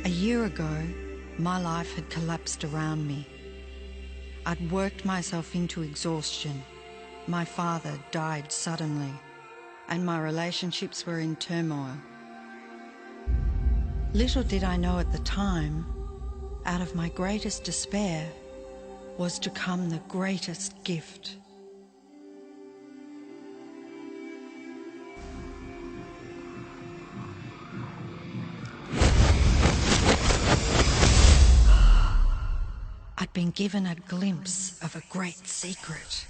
A year ago, my life had collapsed around me. I'd worked myself into exhaustion. My father died suddenly, and my relationships were in turmoil. Little did I know at the time, out of my greatest despair was to come the greatest gift. I'd been given a glimpse of a great secret.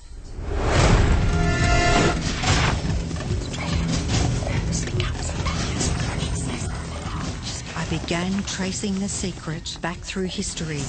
I began tracing the secret back through history.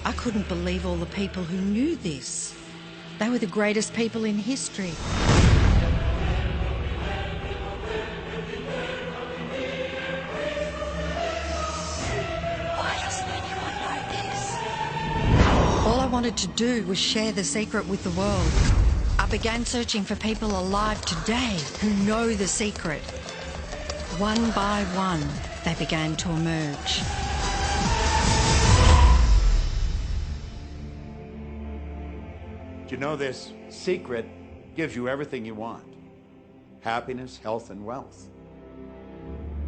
I couldn't believe all the people who knew this. They were the greatest people in history. Why doesn't anyone know this? All I wanted to do was share the secret with the world. I began searching for people alive today who know the secret. One by one, they began to emerge. You know, this secret gives you everything you want. Happiness, health, and wealth.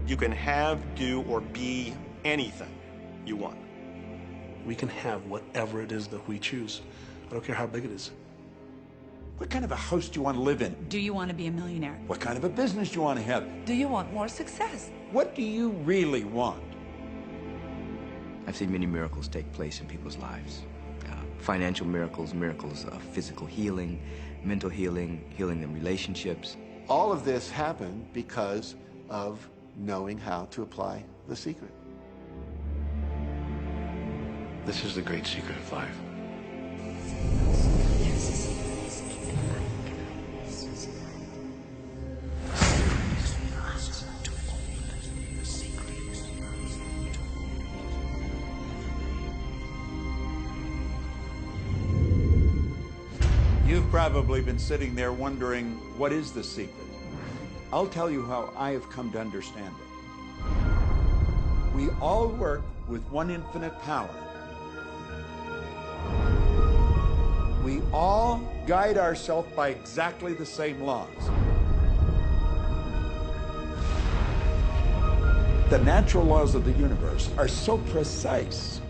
You can have, do, or be anything you want. We can have whatever it is that we choose. I don't care how big it is. What kind of a house do you want to live in? Do you want to be a millionaire? What kind of a business do you want to have? Do you want more success? What do you really want? I've seen many miracles take place in people's lives. Financial miracles, miracles of physical healing, mental healing, healing in relationships. All of this happened because of knowing how to apply the secret. This is the great secret of life. You've probably been sitting there wondering, what is the secret? I'll tell you how I have come to understand it. We all work with one infinite power. We all guide ourselves by exactly the same laws. The natural laws of the universe are so precise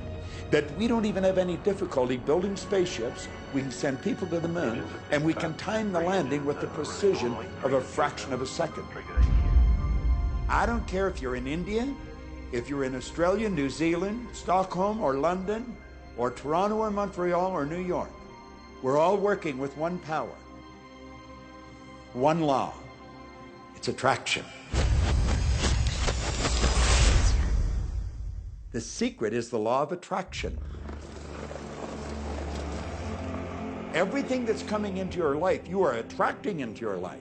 that we don't even have any difficulty building spaceships. We can send people to the moon, and we can time the landing with the precision of a fraction of a second. I don't care if you're in India, if you're in Australia, New Zealand, Stockholm, or London, or Toronto, or Montreal, or New York. We're all working with one power, one law. It's attraction. The secret is the law of attraction. Everything that's coming into your life, you are attracting into your life.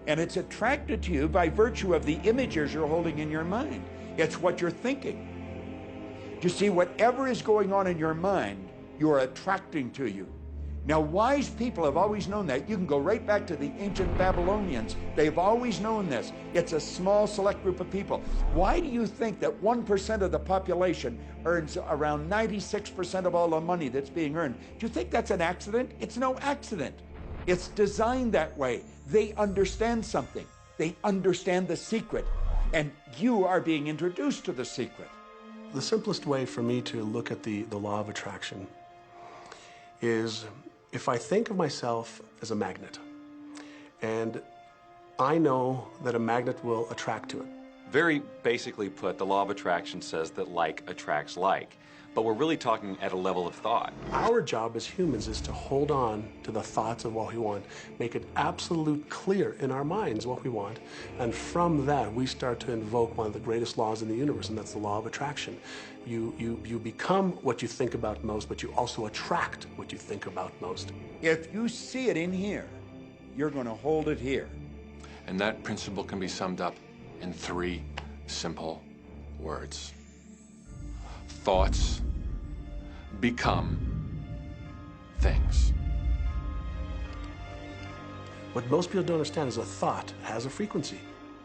And it's attracted to you by virtue of the images you're holding in your mind. It's what you're thinking. You see, whatever is going on in your mind, you are attracting to you. Now, wise people have always known that. You can go right back to the ancient Babylonians. They've always known this. It's a small, select group of people. Why do you think that 1% of the population earns around 96% of all the money that's being earned? Do you think that's an accident? It's no accident. It's designed that way. They understand something. They understand the secret. And you are being introduced to the secret. The simplest way for me to look at the law of attraction is if I think of myself as a magnet, and I know that a magnet will attract to it. Very basically put, the law of attraction says that like attracts like, but we're really talking at a level of thought. Our job as humans is to hold on to the thoughts of what we want, make it absolute clear in our minds what we want, and from that we start to invoke one of the greatest laws in the universe, and that's the law of attraction. You become what you think about most, but you also attract what you think about most. If you see it in here, you're going to hold it here. And that principle can be summed up in 3 simple words. Thoughts become things. What most people don't understand is a thought has a frequency.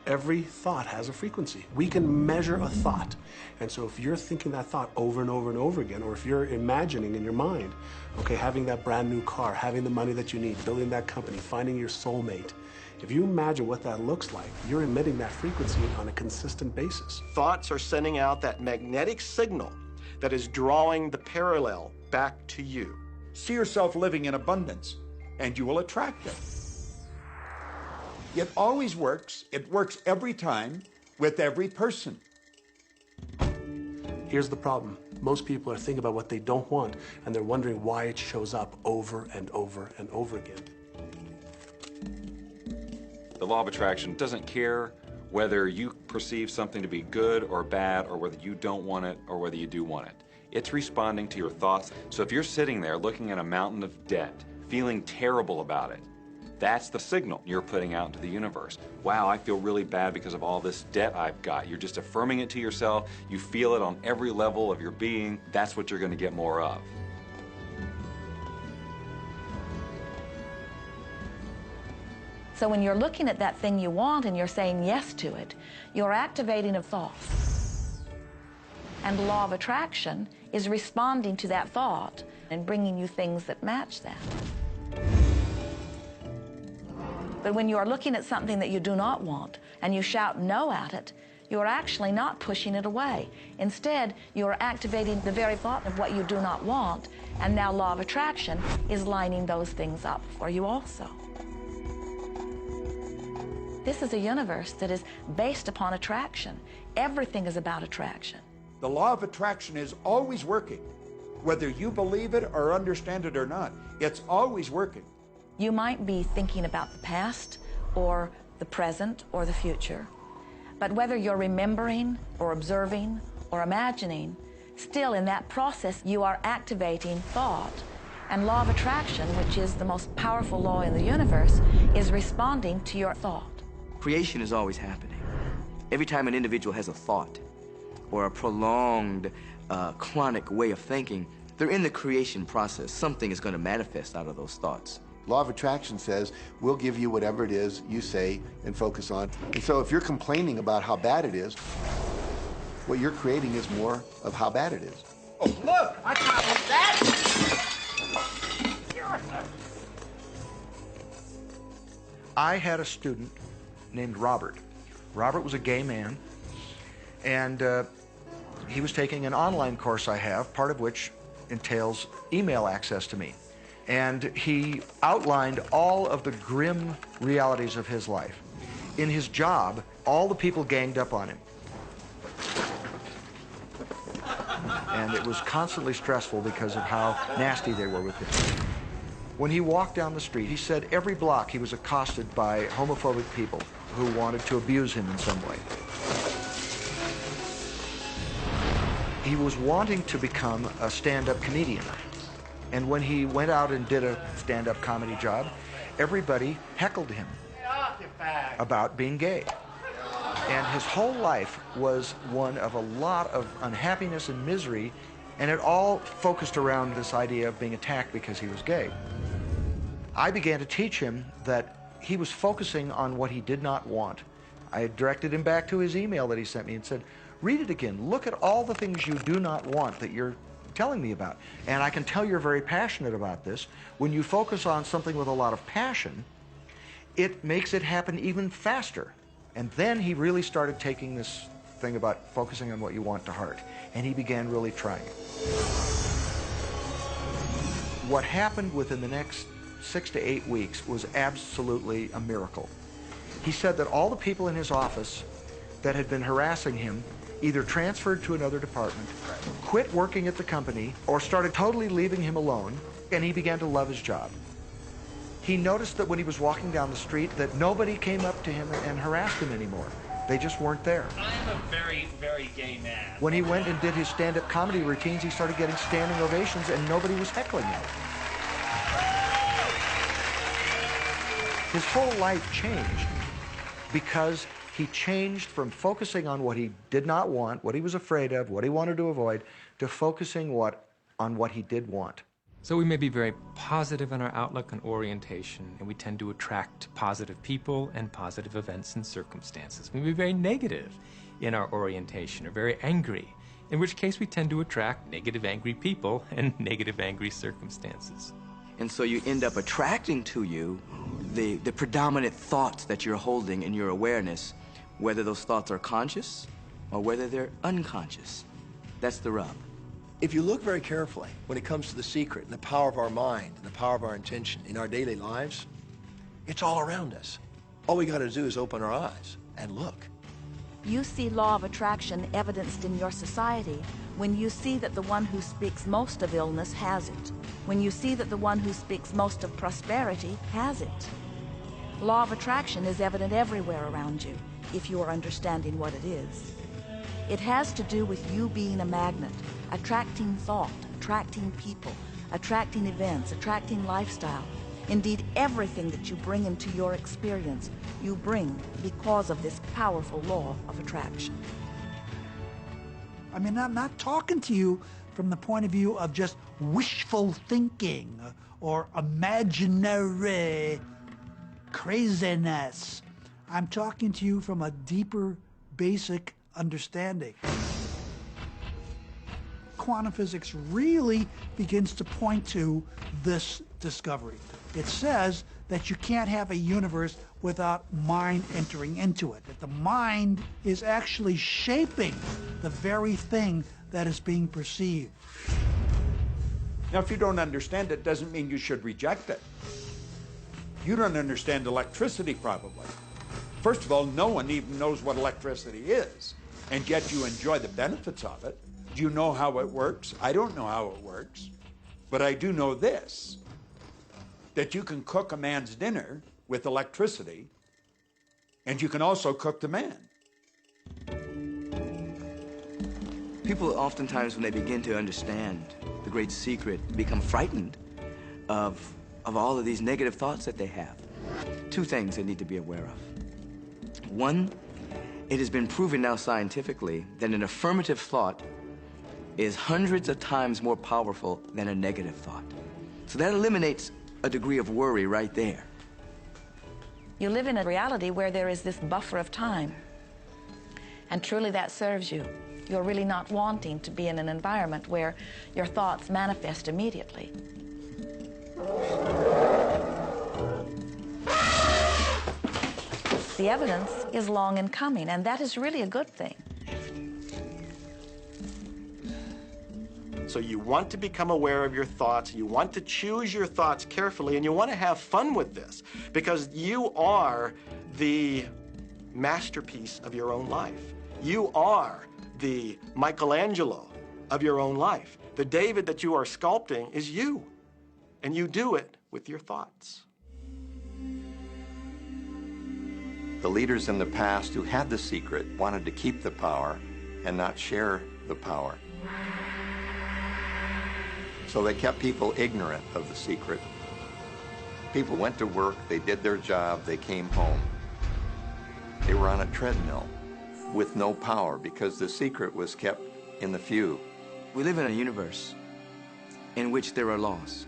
Every thought has a frequency. We can measure a thought. And so if you're thinking that thought over and over and over again, or if you're imagining in your mind, okay, having that brand new car, having the money that you need, building that company, finding your soulmate, if you imagine what that looks like, you're emitting that frequency on a consistent basis. Thoughts are sending out that magnetic signal that is drawing the parallel back to you. See yourself living in abundance, and you will attract it. It always works. It works every time with every person. Here's the problem. Most people are thinking about what they don't want, and they're wondering why it shows up over and over and over again. The law of attraction doesn't care whether you perceive something to be good or bad, or whether you don't want it or whether you do want it. It's responding to your thoughts. So if you're sitting there looking at a mountain of debt, feeling terrible about it, that's the signal you're putting out into the universe. Wow, I feel really bad because of all this debt I've got. You're just affirming it to yourself. You feel it on every level of your being. That's what you're going to get more of. So when you're looking at that thing you want and you're saying yes to it, you're activating a thought. And the law of attraction is responding to that thought and bringing you things that match that. But when you are looking at something that you do not want and you shout no at it, you are actually not pushing it away. Instead, you are activating the very thought of what you do not want, and now law of attraction is lining those things up for you also. This is a universe that is based upon attraction. Everything is about attraction. The law of attraction is always working. Whether you believe it or understand it or not, it's always working. You might be thinking about the past or the present or the future, but whether you're remembering or observing or imagining, still in that process you are activating thought. And law of attraction, which is the most powerful law in the universe, is responding to your thought. Creation is always happening. Every time an individual has a thought or a prolonged, chronic way of thinking, they're in the creation process. Something is going to manifest out of those thoughts. Law of attraction says, we'll give you whatever it is you say and focus on. And so if you're complaining about how bad it is, what you're creating is more of how bad it is. Oh, look! I got that! I had a student named Robert. Robert was a gay man, and he was taking an online course I have, part of which entails email access to me. And he outlined all of the grim realities of his life. In his job, all the people ganged up on him. And it was constantly stressful because of how nasty they were with him. When he walked down the street, he said every block he was accosted by homophobic people who wanted to abuse him in some way. He was wanting to become a stand-up comedian. And when he went out and did a stand-up comedy job, everybody heckled him about being gay. And his whole life was one of a lot of unhappiness and misery, and it all focused around this idea of being attacked because he was gay. I began to teach him that he was focusing on what he did not want. I directed him back to his email that he sent me and said, read it again. Look at all the things you do not want that you're telling me about. And I can tell you're very passionate about this. When you focus on something with a lot of passion, it makes it happen even faster. And then he really started taking this thing about focusing on what you want to heart. And he began really trying it. What happened within the next 6 to 8 weeks was absolutely a miracle. He said that all the people in his office that had been harassing him either transferred to another department, quit working at the company, or started totally leaving him alone, and he began to love his job. He noticed that when he was walking down the street that nobody came up to him and harassed him anymore. They just weren't there. I'm a very, very gay man. When he went and did his stand-up comedy routines, he started getting standing ovations and nobody was heckling him. His whole life changed because he changed from focusing on what he did not want, what he was afraid of, what he wanted to avoid, to focusing on what he did want. So we may be very positive in our outlook and orientation, and we tend to attract positive people and positive events and circumstances. We may be very negative in our orientation, or very angry, in which case we tend to attract negative, angry people and negative, angry circumstances. And so you end up attracting to you the predominant thoughts that you're holding in your awareness, whether those thoughts are conscious or whether they're unconscious. That's the rub. If you look very carefully when it comes to the secret and the power of our mind and the power of our intention in our daily lives, it's all around us. All we got to do is open our eyes and look. You see law of attraction evidenced in your society when you see that the one who speaks most of illness has it, when you see that the one who speaks most of prosperity has it. Law of attraction is evident everywhere around you, if you are understanding what it is. It has to do with you being a magnet, attracting thought, attracting people, attracting events, attracting lifestyle. Indeed, everything that you bring into your experience, you bring because of this powerful law of attraction. I mean, I'm not talking to you from the point of view of just wishful thinking or imaginary craziness. I'm talking to you from a deeper, basic understanding. Quantum physics really begins to point to this discovery. It says that you can't have a universe without mind entering into it, that the mind is actually shaping the very thing that is being perceived. Now, if you don't understand it, doesn't mean you should reject it. You don't understand electricity, probably. First of all, no one even knows what electricity is, and yet you enjoy the benefits of it. Do you know how it works? I don't know how it works, but I do know this, that you can cook a man's dinner with electricity, and you can also cook the man. People oftentimes, when they begin to understand the great secret, become frightened of all of these negative thoughts that they have. Two things they need to be aware of. One, it has been proven now scientifically that an affirmative thought is hundreds of times more powerful than a negative thought. So that eliminates a degree of worry right there. You live in a reality where there is this buffer of time, and truly that serves you. You're really not wanting to be in an environment where your thoughts manifest immediately. The evidence is long in coming, and that is really a good thing. So you want to become aware of your thoughts, you want to choose your thoughts carefully, and you want to have fun with this, because you are the masterpiece of your own life. You are the Michelangelo of your own life. The David that you are sculpting is you, and you do it with your thoughts. The leaders in the past who had the secret wanted to keep the power and not share the power. So they kept people ignorant of the secret. People went to work, they did their job, they came home. They were on a treadmill with no power because the secret was kept in the few. We live in a universe in which there are laws.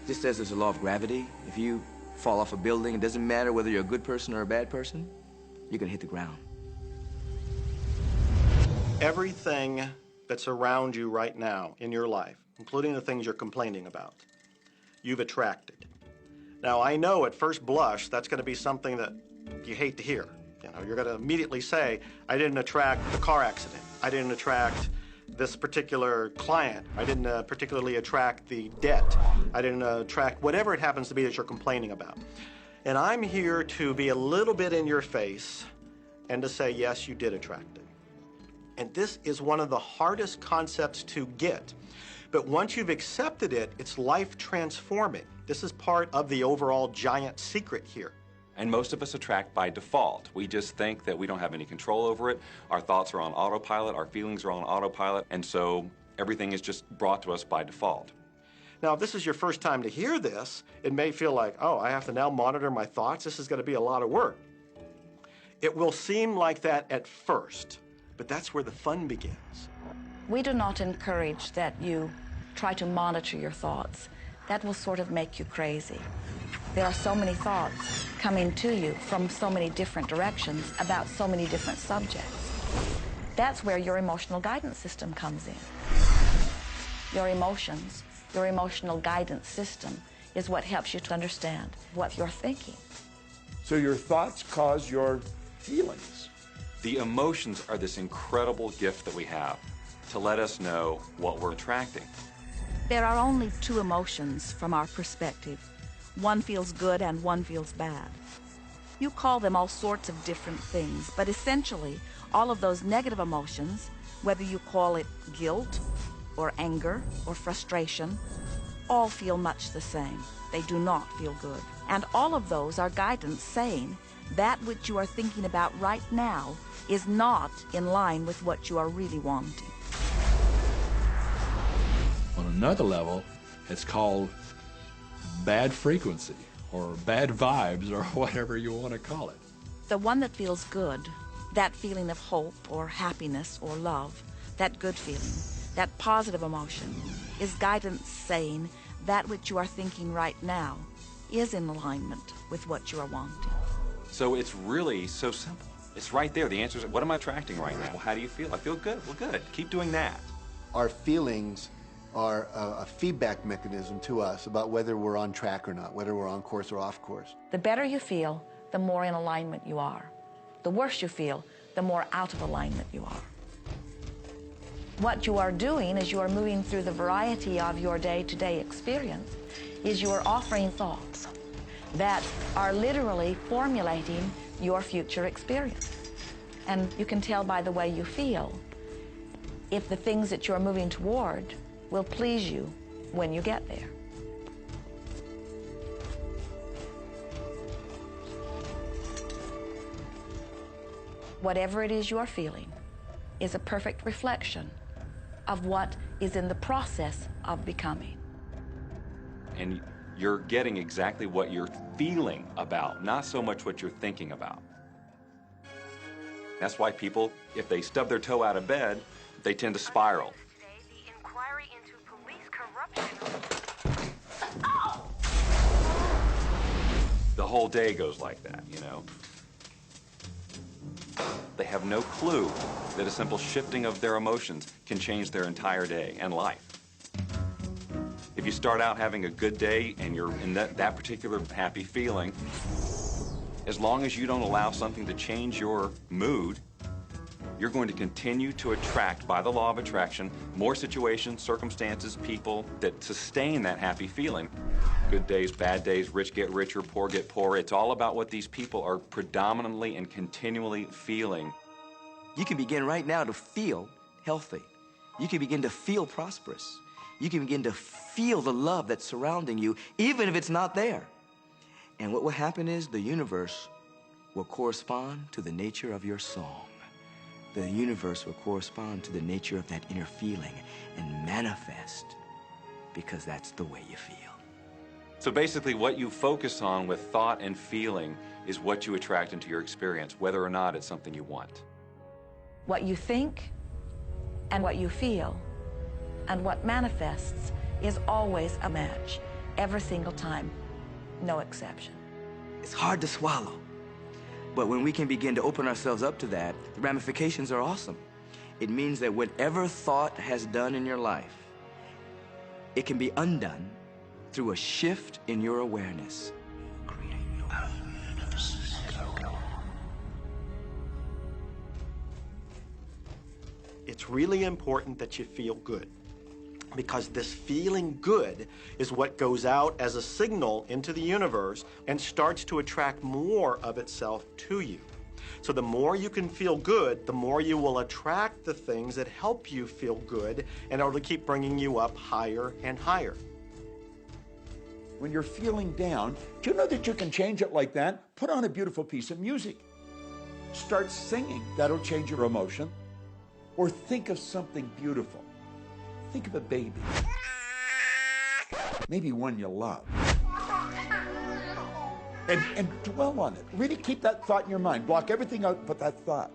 Just as there's a law of gravity, if you fall off a building, it doesn't matter whether you're a good person or a bad person, you're gonna hit the ground. Everything that's around you right now in your life, including the things you're complaining about, you've attracted. Now, I know at first blush that's going to be something that you hate to hear. You know, you're going to immediately say, I didn't attract the car accident. I didn't attract this particular client. I didn't particularly attract the debt. I didn't attract whatever it happens to be that you're complaining about. And I'm here to be a little bit in your face and to say, yes, you did attract it. And this is one of the hardest concepts to get. But once you've accepted it, it's life transforming. This is part of the overall giant secret here. And most of us attract by default. We just think that we don't have any control over it. Our thoughts are on autopilot, our feelings are on autopilot, and so everything is just brought to us by default. Now, if this is your first time to hear this, it may feel like, oh, I have to now monitor my thoughts. This is going to be a lot of work. It will seem like that at first, but that's where the fun begins. We do not encourage that you try to monitor your thoughts. That will sort of make you crazy. There are so many thoughts coming to you from so many different directions about so many different subjects. That's where your emotional guidance system comes in. Your emotions, your emotional guidance system is what helps you to understand what you're thinking. So your thoughts cause your feelings. The emotions are this incredible gift that we have to let us know what we're attracting. There are only two emotions from our perspective. One feels good and one feels bad. You call them all sorts of different things, but essentially, all of those negative emotions, whether you call it guilt or anger or frustration, all feel much the same. They do not feel good. And all of those are guidance saying that which you are thinking about right now is not in line with what you are really wanting. On another level, it's called bad frequency or bad vibes or whatever you want to call it. The one that feels good, that feeling of hope or happiness or love, that good feeling, that positive emotion, is guidance saying that which you are thinking right now is in alignment with what you are wanting. So it's really so simple. It's right there. The answer is, what am I attracting right now? Well, how do you feel? I feel good. Well, good. Keep doing that. Our feelings are a feedback mechanism to us about whether we're on track or not, whether we're on course or off course. The better you feel, the more in alignment you are. The worse you feel, the more out of alignment you are. What you are doing as you are moving through the variety of your day-to-day experience is you are offering thoughts that are literally formulating your future experience. And you can tell by the way you feel if the things that you're moving toward will please you when you get there. Whatever it is you are feeling is a perfect reflection of what is in the process of becoming. And you're getting exactly what you're feeling about, not so much what you're thinking about. That's why people, if they stub their toe out of bed, they tend to spiral. The whole day goes like that, you know. They have no clue that a simple shifting of their emotions can change their entire day and life. If you start out having a good day and you're in that particular happy feeling, as long as you don't allow something to change your mood, you're going to continue to attract, by the law of attraction, more situations, circumstances, people that sustain that happy feeling. Good days, bad days, rich get richer, poor get poorer. It's all about what these people are predominantly and continually feeling. You can begin right now to feel healthy. You can begin to feel prosperous. You can begin to feel the love that's surrounding you, even if it's not there. And what will happen is the universe will correspond to the nature of your song. The universe will correspond to the nature of that inner feeling and manifest, because that's the way you feel. So basically what you focus on with thought and feeling is what you attract into your experience, whether or not it's something you want. What you think and what you feel and what manifests is always a match. every single time, no exception. It's hard to swallow. But when we can begin to open ourselves up to that, the ramifications are awesome. It means that whatever thought has done in your life, it can be undone through a shift in your awareness. It's really important that you feel good, because this feeling good is what goes out as a signal into the universe and starts to attract more of itself to you. So the more you can feel good, the more you will attract the things that help you feel good and it'll keep bringing you up higher and higher. When you're feeling down, do you know that you can change it like that? Put on a beautiful piece of music. Start singing. That'll change your emotion. Or think of something beautiful. Think of a baby. Maybe one you love. And dwell on it. Really keep that thought in your mind. Block everything out but that thought.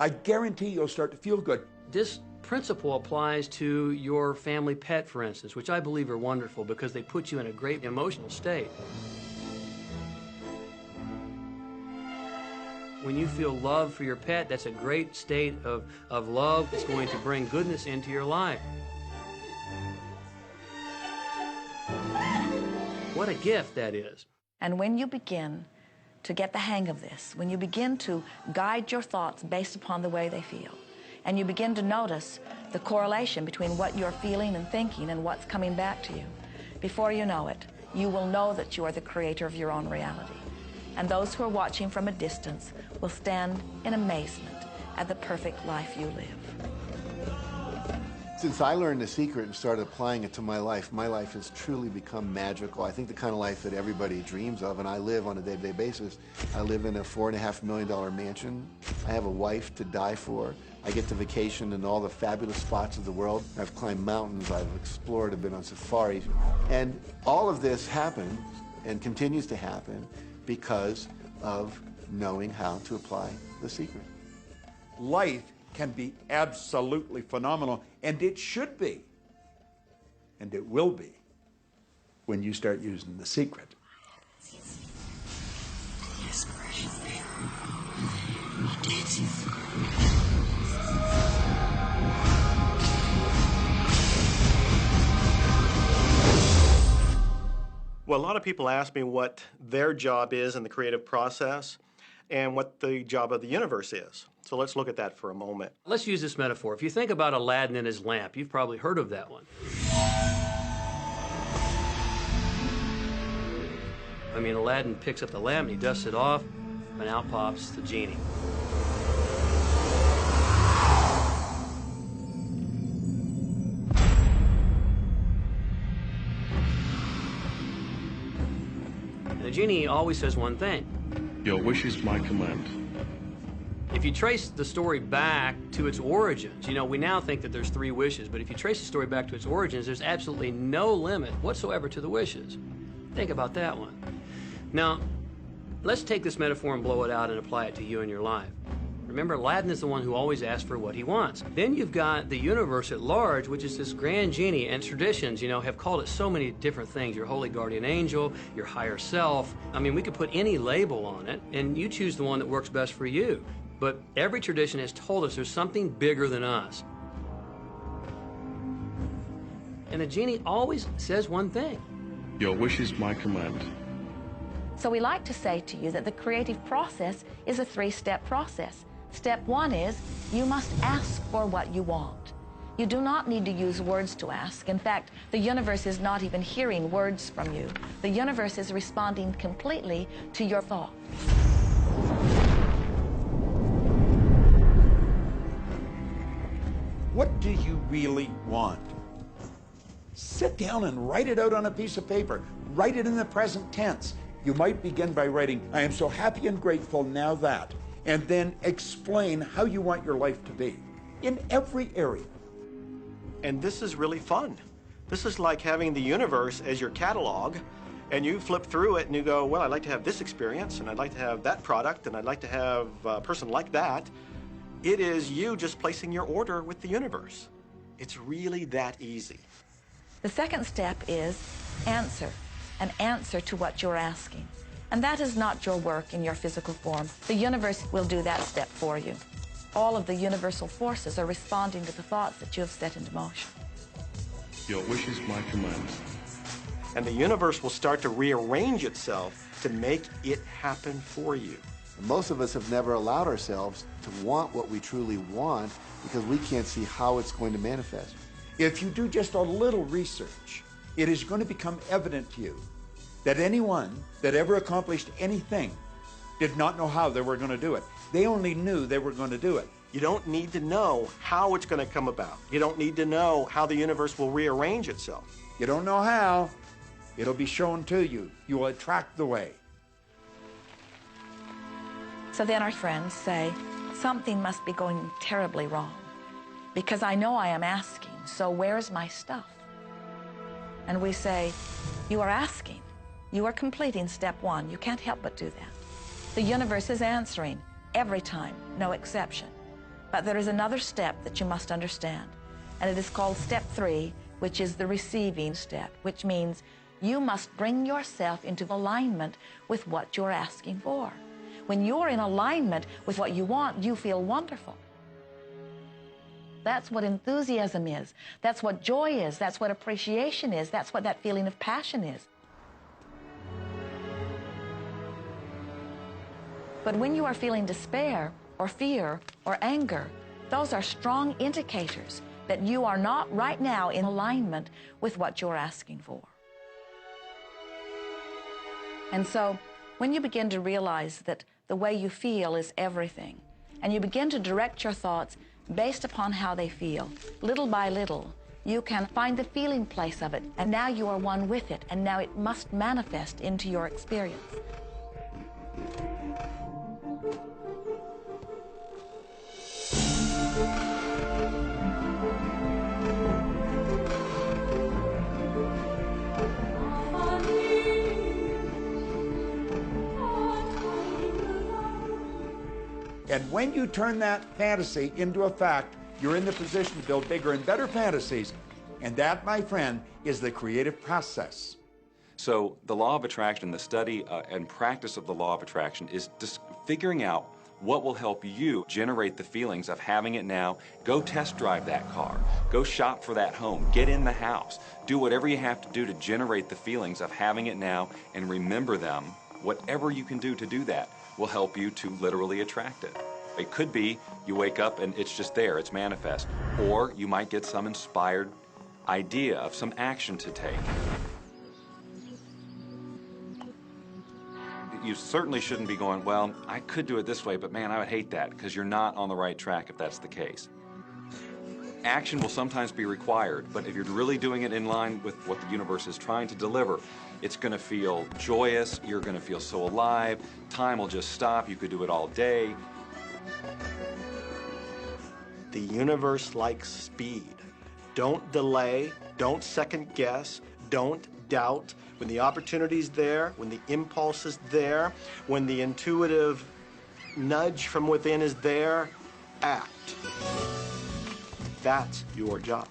I guarantee you'll start to feel good. This principle applies to your family pet, for instance, which I believe are wonderful because they put you in a great emotional state. When you feel love for your pet, that's a great state of love. It's going to bring goodness into your life. What a gift that is. And when you begin to get the hang of this, when you begin to guide your thoughts based upon the way they feel, and you begin to notice the correlation between what you're feeling and thinking and what's coming back to you, before you know it, you will know that you are the creator of your own reality. And those who are watching from a distance will stand in amazement at the perfect life you live. Since I learned the secret and started applying it to my life has truly become magical. I think the kind of life that everybody dreams of, and I live on a day-to-day basis. I live in a $4.5 million mansion. I have a wife to die for. I get to vacation in all the fabulous spots of the world. I've climbed mountains, I've explored, I've been on safaris. And all of this happened and continues to happen because of knowing how to apply the secret. Life can be absolutely phenomenal, and it should be, and it will be, when you start using the secret. Well, a lot of people ask me what their job is in the creative process and what the job of the universe is. So let's look at that for a moment. Let's use this metaphor. If you think about Aladdin and his lamp, you've probably heard of that one. I mean, Aladdin picks up the lamp and he dusts it off, and out pops the genie. And the genie always says one thing. Your wish is my command. If you trace the story back to its origins, you know, we now think that there's 3 wishes, but if you trace the story back to its origins, there's absolutely no limit whatsoever to the wishes. Think about that one. Now, let's take this metaphor and blow it out and apply it to you in your life. Remember, Aladdin is the one who always asks for what he wants. Then you've got the universe at large, which is this grand genie, and traditions, you know, have called it so many different things. Your holy guardian angel, your higher self. I mean, we could put any label on it, and you choose the one that works best for you. But every tradition has told us there's something bigger than us. And the genie always says one thing. Your wish is my command. So we like to say to you that the creative process is a 3-step process. Step 1 is you must ask for what you want. You do not need to use words to ask. In fact, the universe is not even hearing words from you. The universe is responding completely to your thought. What do you really want? Sit down and write it out on a piece of paper. Write it in the present tense. You might begin by writing, I am so happy and grateful now that, and then explain how you want your life to be in every area. And this is really fun. This is like having the universe as your catalog, and you flip through it and you go, well, I'd like to have this experience, and I'd like to have that product, and I'd like to have a person like that. It is you just placing your order with the universe. It's really that easy. The second step is answer, an answer to what you're asking. And that is not your work in your physical form. The universe will do that step for you. All of the universal forces are responding to the thoughts that you have set into motion. Your wish is my command. And the universe will start to rearrange itself to make it happen for you. Most of us have never allowed ourselves to want what we truly want because we can't see how it's going to manifest. If you do just a little research, it is going to become evident to you that anyone that ever accomplished anything did not know how they were going to do it. They only knew they were going to do it. You don't need to know how it's going to come about. You don't need to know how the universe will rearrange itself. You don't know how, it'll be shown to you. You will attract the way. So then our friends say, something must be going terribly wrong because I know I am asking, so where's my stuff? And we say, you are asking. You are completing step one. You can't help but do that. The universe is answering every time, no exception. But there is another step that you must understand, and it is called step 3, which is the receiving step, which means you must bring yourself into alignment with what you're asking for. When you're in alignment with what you want, you feel wonderful. That's what enthusiasm is. That's what joy is. That's what appreciation is. That's what that feeling of passion is. But when you are feeling despair or fear or anger, those are strong indicators that you are not right now in alignment with what you're asking for. And so when you begin to realize that the way you feel is everything, and you begin to direct your thoughts based upon how they feel, little by little, you can find the feeling place of it, and now you are one with it, and now it must manifest into your experience. And when you turn that fantasy into a fact, you're in the position to build bigger and better fantasies. And that, my friend, is the creative process. So the law of attraction, the study and practice of the law of attraction is just figuring out what will help you generate the feelings of having it now. Go test drive that car. Go shop for that home. Get in the house. Do whatever you have to do to generate the feelings of having it now and remember them. Whatever you can do to do that will help you to literally attract it. It could be you wake up and it's just there, it's manifest. Or you might get some inspired idea of some action to take. You certainly shouldn't be going, well, I could do it this way, but man, I would hate that, because you're not on the right track if that's the case. Action will sometimes be required, but if you're really doing it in line with what the universe is trying to deliver, it's going to feel joyous, you're going to feel so alive, time will just stop, you could do it all day. The universe likes speed. Don't delay, don't second guess, don't doubt. When the opportunity's there, when the impulse is there, when the intuitive nudge from within is there, act. That's your job.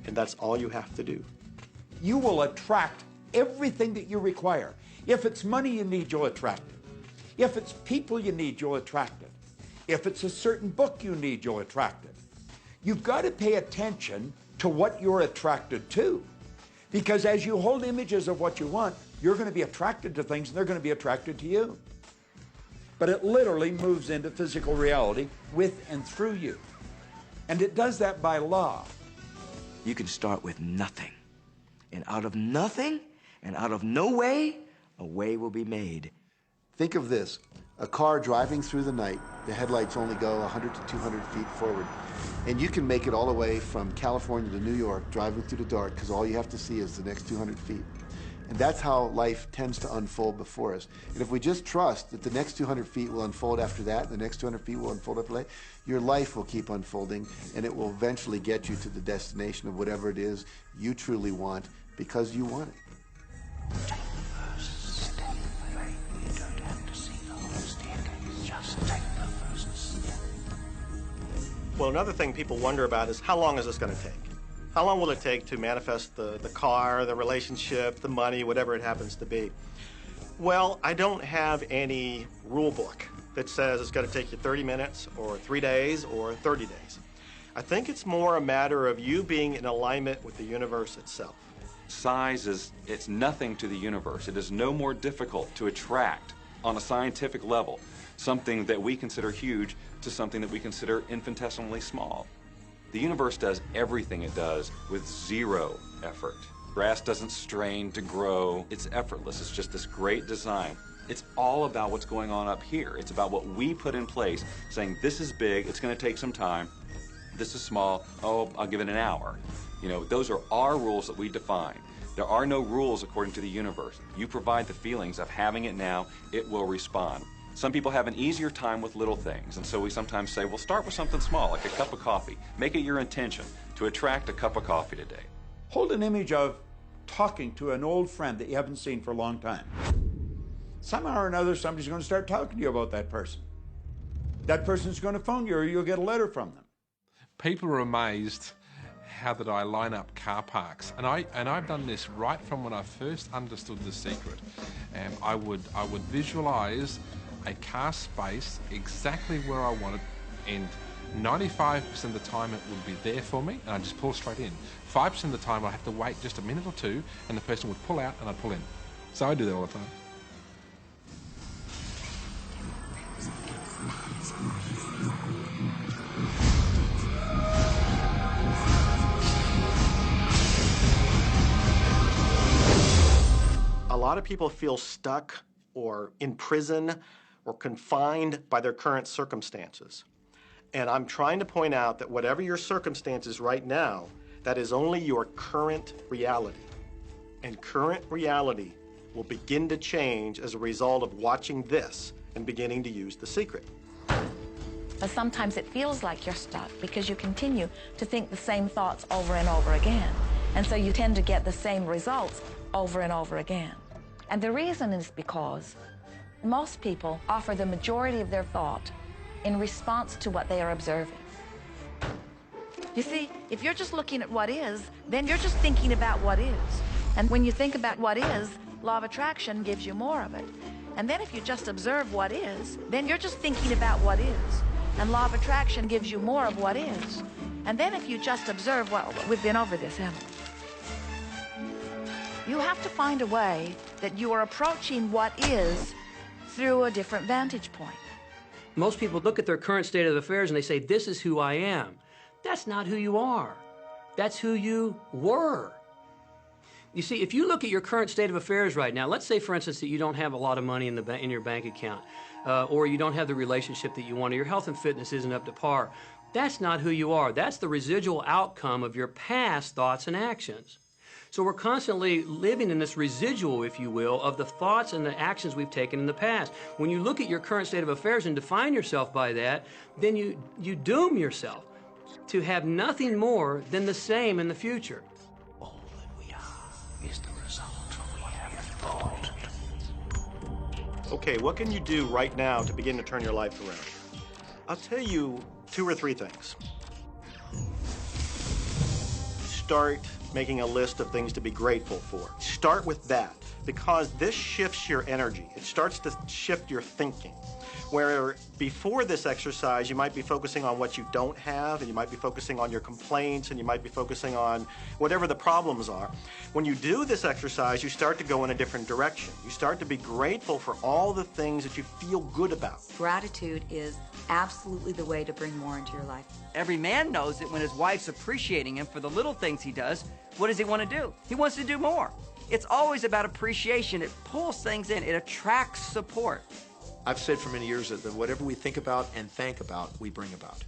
And that's all you have to do. You will attract everything that you require. If it's money you need, you'll attract it. If it's people you need, you'll attract it. If it's a certain book you need, you'll attract it. You've got to pay attention to what you're attracted to. Because as you hold images of what you want, you're going to be attracted to things and they're going to be attracted to you. But it literally moves into physical reality with and through you. And it does that by law. You can start with nothing. And out of nothing, and out of no way, a way will be made. Think of this, a car driving through the night, the headlights only go 100 to 200 feet forward. And you can make it all the way from California to New York, driving through the dark, because all you have to see is the next 200 feet. And that's how life tends to unfold before us. And if we just trust that the next 200 feet will unfold after that, the next 200 feet will unfold after that, your life will keep unfolding, and it will eventually get you to the destination of whatever it is you truly want, because you want it. Well, another thing people wonder about is how long is this going to take? How long will it take to manifest the car, the relationship, the money, whatever it happens to be? Well, I don't have any rule book that says it's going to take you 30 minutes or 3 days or 30 days. I think it's more a matter of you being in alignment with the universe itself. Size it's nothing to the universe. It is no more difficult to attract on a scientific level something that we consider huge to something that we consider infinitesimally small. The universe does everything it does with zero effort. Grass doesn't strain to grow. It's effortless. It's just this great design. It's all about what's going on up here. It's about what we put in place, saying this is big, it's going to take some time. This is small, oh, I'll give it an hour. You know, those are our rules that we define. There are no rules according to the universe. You provide the feelings of having it now, it will respond. Some people have an easier time with little things, and so we sometimes say, well, start with something small, like a cup of coffee. Make it your intention to attract a cup of coffee today. Hold an image of talking to an old friend that you haven't seen for a long time. Somehow or another, somebody's going to start talking to you about that person. That person's going to phone you, or you'll get a letter from them. People are amazed how that I line up car parks, and I've done this right from when I first understood The Secret. I would visualize a car space exactly where I want it, and 95% of the time it would be there for me, and I just pull straight in. 5% of the time I have to wait just a minute or two, and the person would pull out and I'd pull in. So I do that all the time. A lot of people feel stuck or in prison or confined by their current circumstances. And I'm trying to point out that whatever your circumstances right now, that is only your current reality. And current reality will begin to change as a result of watching this and beginning to use The Secret. But sometimes it feels like you're stuck because you continue to think the same thoughts over and over again. And so you tend to get the same results over and over again. And the reason is because most people offer the majority of their thought in response to what they are observing. You see, if you're just looking at what is, then you're just thinking about what is. And when you think about what is, law of attraction gives you more of it. And then if you just observe what is, then you're just thinking about what is. And law of attraction gives you more of what is. And then if you just observe, well, we've been over this, haven't we? You have to find a way that you are approaching what is through a different vantage point. Most people look at their current state of affairs and they say, this is who I am. That's not who you are. That's who you were. You see, if you look at your current state of affairs right now, let's say, for instance, that you don't have a lot of money in your bank account, or you don't have the relationship that you want, or your health and fitness isn't up to par. That's not who you are. That's the residual outcome of your past thoughts and actions. So we're constantly living in this residual, if you will, of the thoughts and the actions we've taken in the past. When you look at your current state of affairs and define yourself by that, then you doom yourself to have nothing more than the same in the future. All that we are is the result of what we have thought. Okay, what can you do right now to begin to turn your life around? I'll tell you 2 or 3 things. Start making a list of things to be grateful for. Start with that, because this shifts your energy. It starts to shift your thinking. Where before this exercise, you might be focusing on what you don't have, and you might be focusing on your complaints, and you might be focusing on whatever the problems are. When you do this exercise, you start to go in a different direction. You start to be grateful for all the things that you feel good about. Gratitude is absolutely the way to bring more into your life. Every man knows that when his wife's appreciating him for the little things he does, what does he want to do? He wants to do more. It's always about appreciation. It pulls things in. It attracts support. I've said for many years that whatever we think about and thank about, we bring about.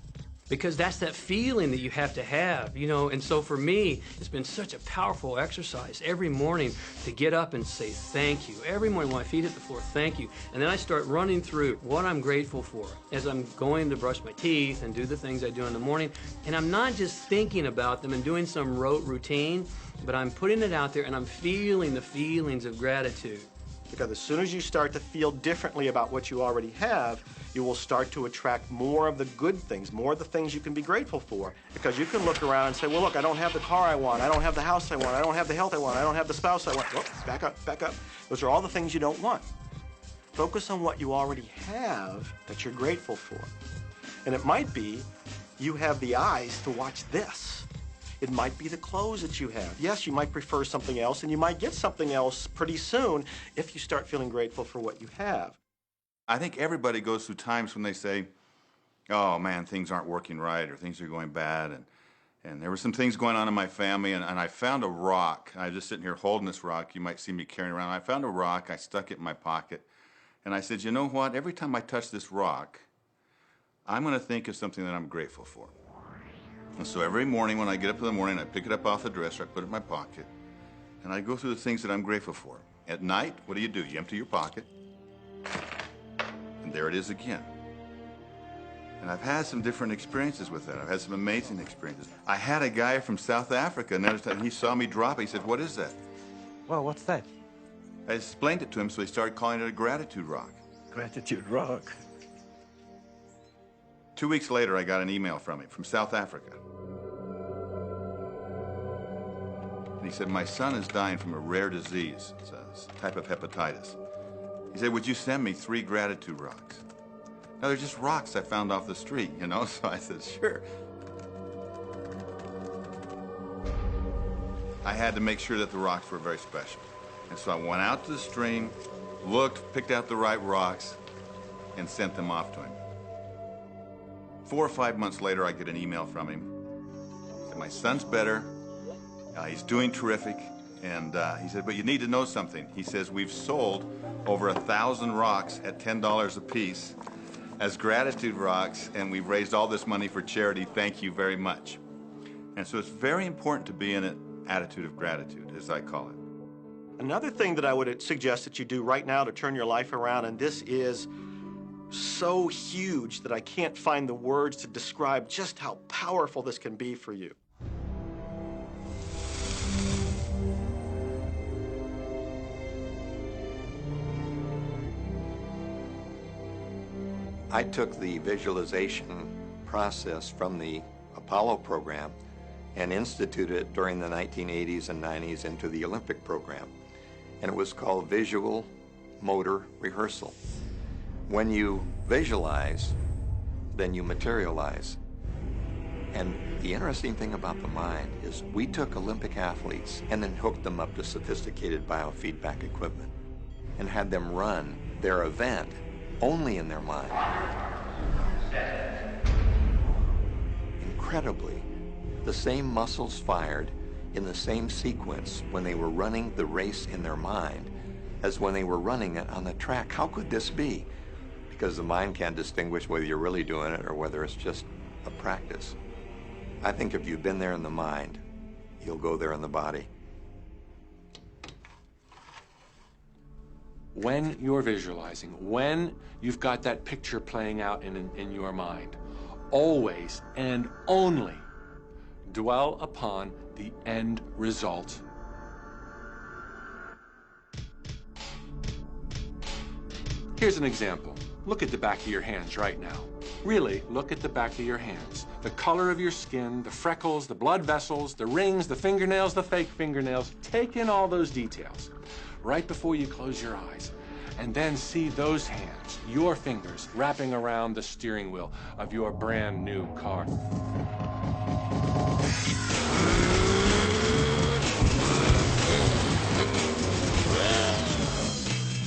Because that's that feeling that you have to have, you know. And so for me, it's been such a powerful exercise every morning to get up and say thank you. Every morning when my feet hit the floor, thank you. And then I start running through what I'm grateful for as I'm going to brush my teeth and do the things I do in the morning. And I'm not just thinking about them and doing some rote routine, but I'm putting it out there and I'm feeling the feelings of gratitude. Because as soon as you start to feel differently about what you already have, you will start to attract more of the good things, more of the things you can be grateful for. Because you can look around and say, well, look, I don't have the car I want, I don't have the house I want, I don't have the health I want, I don't have the spouse I want. Whoop, back up, back up. Those are all the things you don't want. Focus on what you already have that you're grateful for. And it might be you have the eyes to watch this. It might be the clothes that you have. Yes, you might prefer something else, and you might get something else pretty soon if you start feeling grateful for what you have. I think everybody goes through times when they say, oh man, things aren't working right, or things are going bad, and there were some things going on in my family, and I found a rock. I was just sitting here holding this rock. You might see me carrying around. I found a rock. I stuck it in my pocket, and I said, you know what? Every time I touch this rock, I'm going to think of something that I'm grateful for. And so every morning when I get up in the morning, I pick it up off the dresser, I put it in my pocket, and I go through the things that I'm grateful for. At night, what do? You empty your pocket, and there it is again. And I've had some different experiences with that. I've had some amazing experiences. I had a guy from South Africa, and he saw me drop it. He said, what is that? Well, what's that? I explained it to him, so he started calling it a gratitude rock. Gratitude rock. 2 weeks later, I got an email from him from South Africa. And he said, my son is dying from a rare disease. It's a type of hepatitis. He said, would you send me 3 gratitude rocks? Now, they're just rocks I found off the street, you know? So I said, sure. I had to make sure that the rocks were very special. And so I went out to the stream, looked, picked out the right rocks, and sent them off to him. 4 or 5 months later, I get an email from him. He said, my son's better. He's doing terrific. And he said, but you need to know something. He says, we've sold over 1,000 rocks at $10 a piece as gratitude rocks, and we've raised all this money for charity. Thank you very much. And so it's very important to be in an attitude of gratitude, as I call it. Another thing that I would suggest that you do right now to turn your life around, and this is so huge that I can't find the words to describe just how powerful this can be for you. I took the visualization process from the Apollo program and instituted it during the 1980s and 90s into the Olympic program. And it was called Visual Motor Rehearsal. When you visualize, then you materialize. And the interesting thing about the mind is we took Olympic athletes and then hooked them up to sophisticated biofeedback equipment and had them run their event only in their mind. Incredibly, the same muscles fired in the same sequence when they were running the race in their mind as when they were running it on the track. How could this be? Because the mind can't distinguish whether you're really doing it or whether it's just a practice. I think if you've been there in the mind, you'll go there in the body. When you're visualizing, when you've got that picture playing out in your mind, always and only dwell upon the end result. Here's an example. Look at the back of your hands right now. Really, look at the back of your hands. The color of your skin, the freckles, the blood vessels, the rings, the fingernails, the fake fingernails. Take in all those details right before you close your eyes. And then see those hands, your fingers, wrapping around the steering wheel of your brand new car.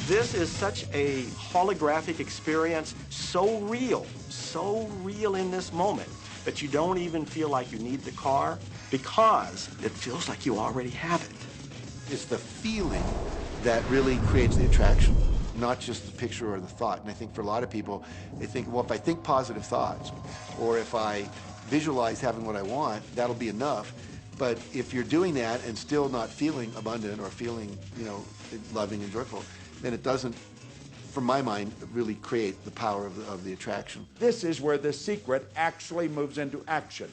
This is such a holographic experience, so real in this moment, that you don't even feel like you need the car because it feels like you already have it. It's the feeling that really creates the attraction, not just the picture or the thought. And I think for a lot of people, they think, well, if I think positive thoughts, or if I visualize having what I want, that'll be enough. But if you're doing that and still not feeling abundant or feeling, loving and joyful, then it doesn't, from my mind, really create the power of the attraction. This is where the secret actually moves into action.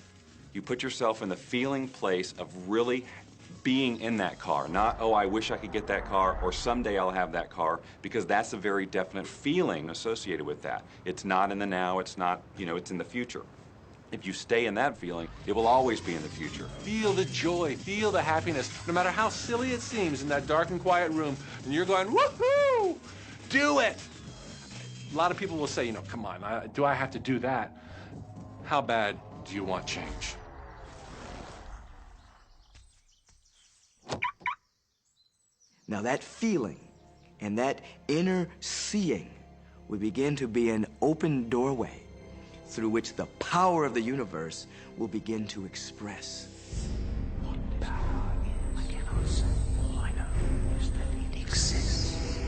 You put yourself in the feeling place of really being in that car, not, oh, I wish I could get that car, or someday I'll have that car, because that's a very definite feeling associated with that. It's not in the now, it's not, it's in the future. If you stay in that feeling, it will always be in the future. Feel the joy, feel the happiness, no matter how silly it seems in that dark and quiet room, and you're going, woohoo! Do it! A lot of people will say, come on, do I have to do that? How bad do you want change? Now that feeling and that inner seeing will begin to be an open doorway through which the power of the universe will begin to express. What power? I cannot say. All I know is that it exists.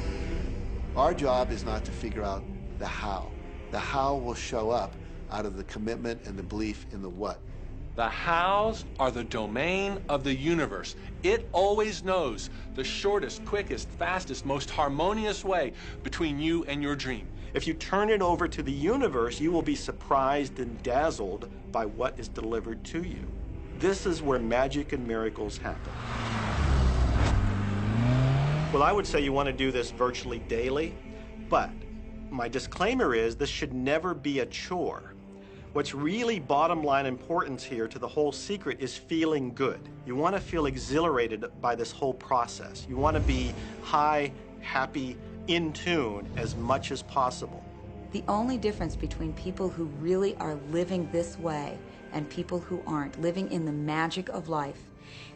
Our job is not to figure out the how. The how will show up out of the commitment and the belief in the what. The hows are the domain of the universe. It always knows the shortest, quickest, fastest, most harmonious way between you and your dream. If you turn it over to the universe, you will be surprised and dazzled by what is delivered to you. This is where magic and miracles happen. Well, I would say you want to do this virtually daily, but my disclaimer is this should never be a chore. What's really bottom line importance here to the whole secret is feeling good. You want to feel exhilarated by this whole process. You want to be high, happy, in tune as much as possible. The only difference between people who really are living this way and people who aren't, living in the magic of life,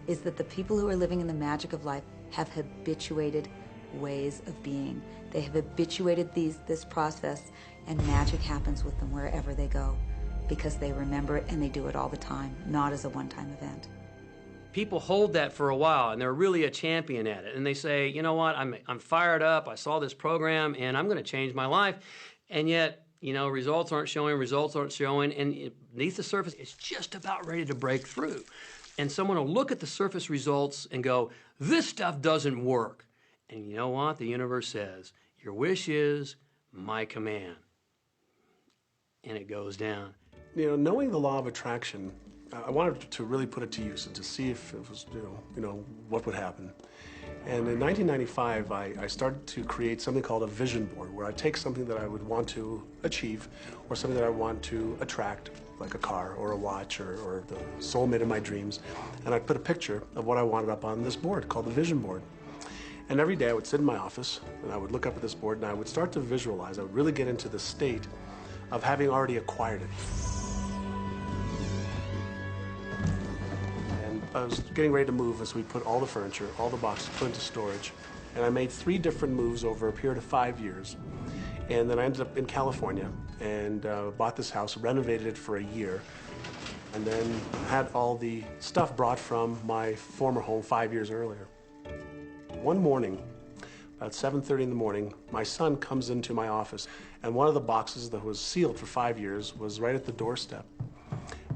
is that the people who are living in the magic of life have habituated ways of being. They have habituated this process, and magic happens with them wherever they go, because they remember it and they do it all the time, not as a one-time event. People hold that for a while, and they're really a champion at it. And they say, you know what, I'm fired up, I saw this program, and I'm going to change my life. And yet, results aren't showing, and beneath the surface, it's just about ready to break through. And someone will look at the surface results and go, this stuff doesn't work. And you know what? The universe says, your wish is my command. And it goes down. Knowing the law of attraction, I wanted to really put it to use and to see if it was, what would happen. And in 1995, I started to create something called a vision board, where I take something that I would want to achieve or something that I want to attract, like a car or a watch or the soulmate of my dreams, and I'd put a picture of what I wanted up on this board called the vision board. And every day I would sit in my office and I would look up at this board and I would start to visualize. I would really get into the state of having already acquired it. And I was getting ready to move as we put all the furniture, all the boxes put into storage. And I made 3 different moves over a period of 5 years. And then I ended up in California and bought this house, renovated it for a year, and then had all the stuff brought from my former home 5 years earlier. One morning, about 7:30 in the morning, my son comes into my office, and one of the boxes that was sealed for 5 years was right at the doorstep.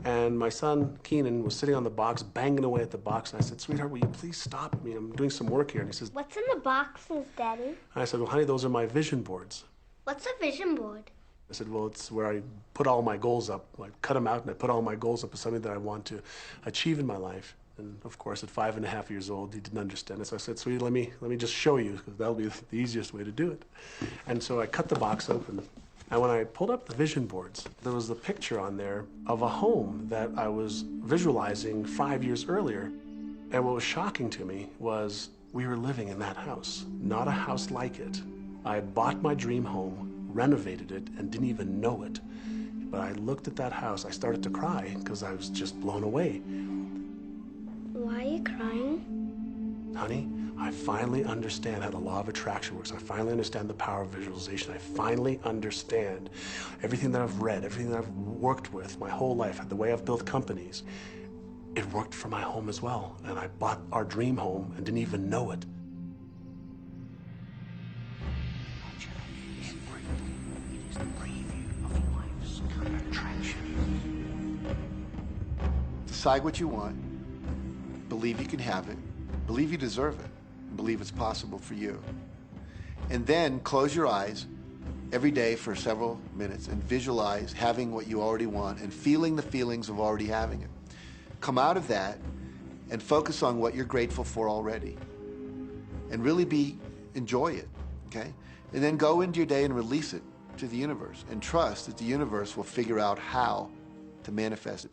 And my son, Keenan, was sitting on the box, banging away at the box, and I said, sweetheart, will you please stop me? I'm doing some work here. And he says, what's in the boxes, Daddy? And I said, well, honey, those are my vision boards. What's a vision board? I said, well, it's where I put all my goals up. I cut them out and I put all my goals up as something that I want to achieve in my life. And of course, at 5.5 years old, he didn't understand it. So I said, sweetie, let me just show you, because that'll be the easiest way to do it. And so I cut the box open. And when I pulled up the vision boards, there was the picture on there of a home that I was visualizing 5 years earlier. And what was shocking to me was we were living in that house, not a house like it. I had bought my dream home, renovated it, and didn't even know it. But I looked at that house, I started to cry because I was just blown away. Why are you crying? Honey, I finally understand how the law of attraction works. I finally understand the power of visualization. I finally understand everything that I've read, everything that I've worked with my whole life, the way I've built companies. It worked for my home as well. And I bought our dream home and didn't even know it. It is the preview of life's attraction. Decide what you want. Believe you can have it. Believe you deserve it. Believe it's possible for you. And then close your eyes every day for several minutes and visualize having what you already want and feeling the feelings of already having it. Come out of that and focus on what you're grateful for already. And really enjoy it, okay? And then go into your day and release it to the universe and trust that the universe will figure out how to manifest it.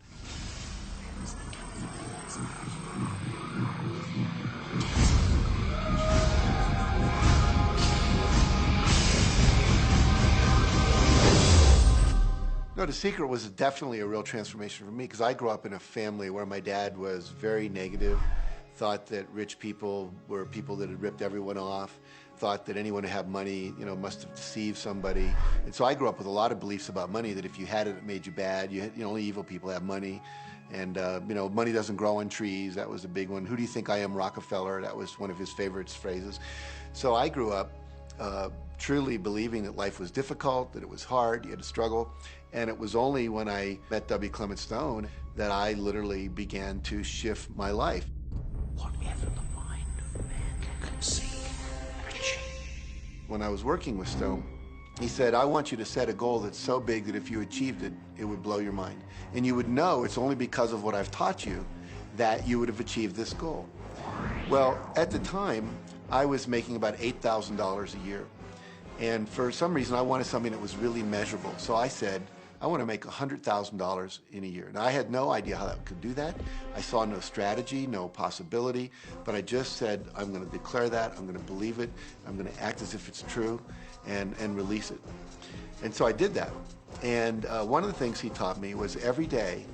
No, The Secret was definitely a real transformation for me because I grew up in a family where my dad was very negative, thought that rich people were people that had ripped everyone off, thought that anyone who had money, must have deceived somebody. And so I grew up with a lot of beliefs about money, that if you had it, it made you bad. Only evil people have money. And, money doesn't grow on trees. That was a big one. Who do you think I am, Rockefeller? That was one of his favorite phrases. So I grew up truly believing that life was difficult, that it was hard, you had to struggle. And it was only when I met W. Clement Stone that I literally began to shift my life. Whatever the mind of man can conceive and achieve. When I was working with Stone, he said, I want you to set a goal that's so big that if you achieved it, it would blow your mind. And you would know it's only because of what I've taught you that you would have achieved this goal. Well, at the time, I was making about $8,000 a year. And for some reason, I wanted something that was really measurable. So I said, I want to make $100,000 in a year. Now, I had no idea how I could do that. I saw no strategy, no possibility, but I just said, I'm going to declare that, I'm going to believe it, I'm going to act as if it's true, and release it. And so I did that. And one of the things he taught me was every day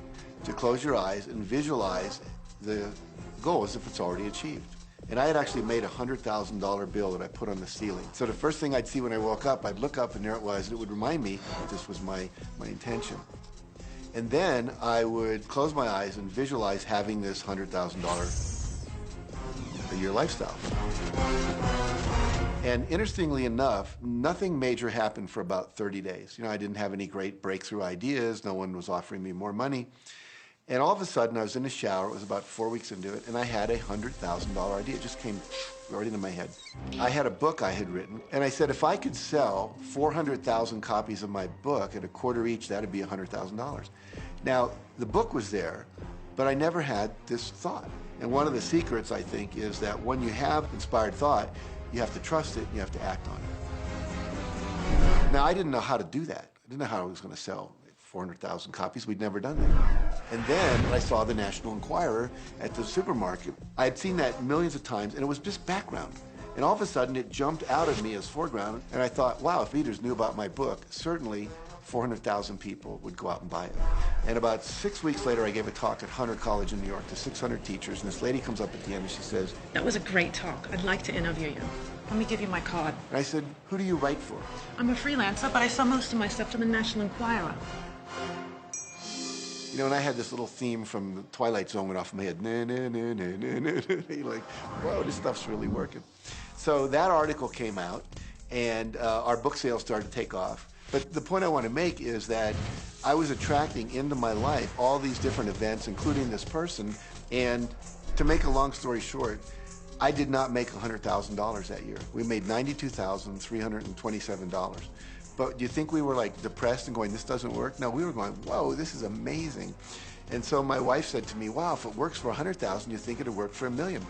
to close your eyes and visualize the goal as if it's already achieved. And I had actually made a $100,000 bill that I put on the ceiling. So the first thing I'd see when I woke up, I'd look up and there it was, and it would remind me that this was my intention. And then I would close my eyes and visualize having this $100,000 a year lifestyle. And interestingly enough, nothing major happened for about 30 days. I didn't have any great breakthrough ideas. No one was offering me more money. And all of a sudden, I was in the shower, it was about 4 weeks into it, and I had a $100,000 idea. It just came right into my head. I had a book I had written, and I said, if I could sell 400,000 copies of my book at a quarter each, that'd be $100,000. Now, the book was there, but I never had this thought. And one of the secrets, I think, is that when you have inspired thought, you have to trust it, and you have to act on it. Now, I didn't know how to do that. I didn't know how I was going to sell 400,000 copies. We'd never done that. And then I saw the National Enquirer at the supermarket. I had seen that millions of times, and it was just background. And all of a sudden, it jumped out of me as foreground, and I thought, wow, if readers knew about my book, certainly 400,000 people would go out and buy it. And about 6 weeks later, I gave a talk at Hunter College in New York to 600 teachers, and this lady comes up at the end and she says, that was a great talk. I'd like to interview you. Let me give you my card. And I said, who do you write for? I'm a freelancer, but I sell most of my stuff to the National Enquirer. And I had this little theme from the Twilight Zone went off in my head. Na, na, na, na, na, na. You're like, whoa, this stuff's really working. So that article came out, and our book sales started to take off. But the point I want to make is that I was attracting into my life all these different events, including this person. And to make a long story short, I did not make $100,000 that year. We made $92,327. But do you think we were like depressed and going, this doesn't work? No, we were going, whoa, this is amazing. And so my wife said to me, wow, if it works for 100,000, you think it'd work for $1 million?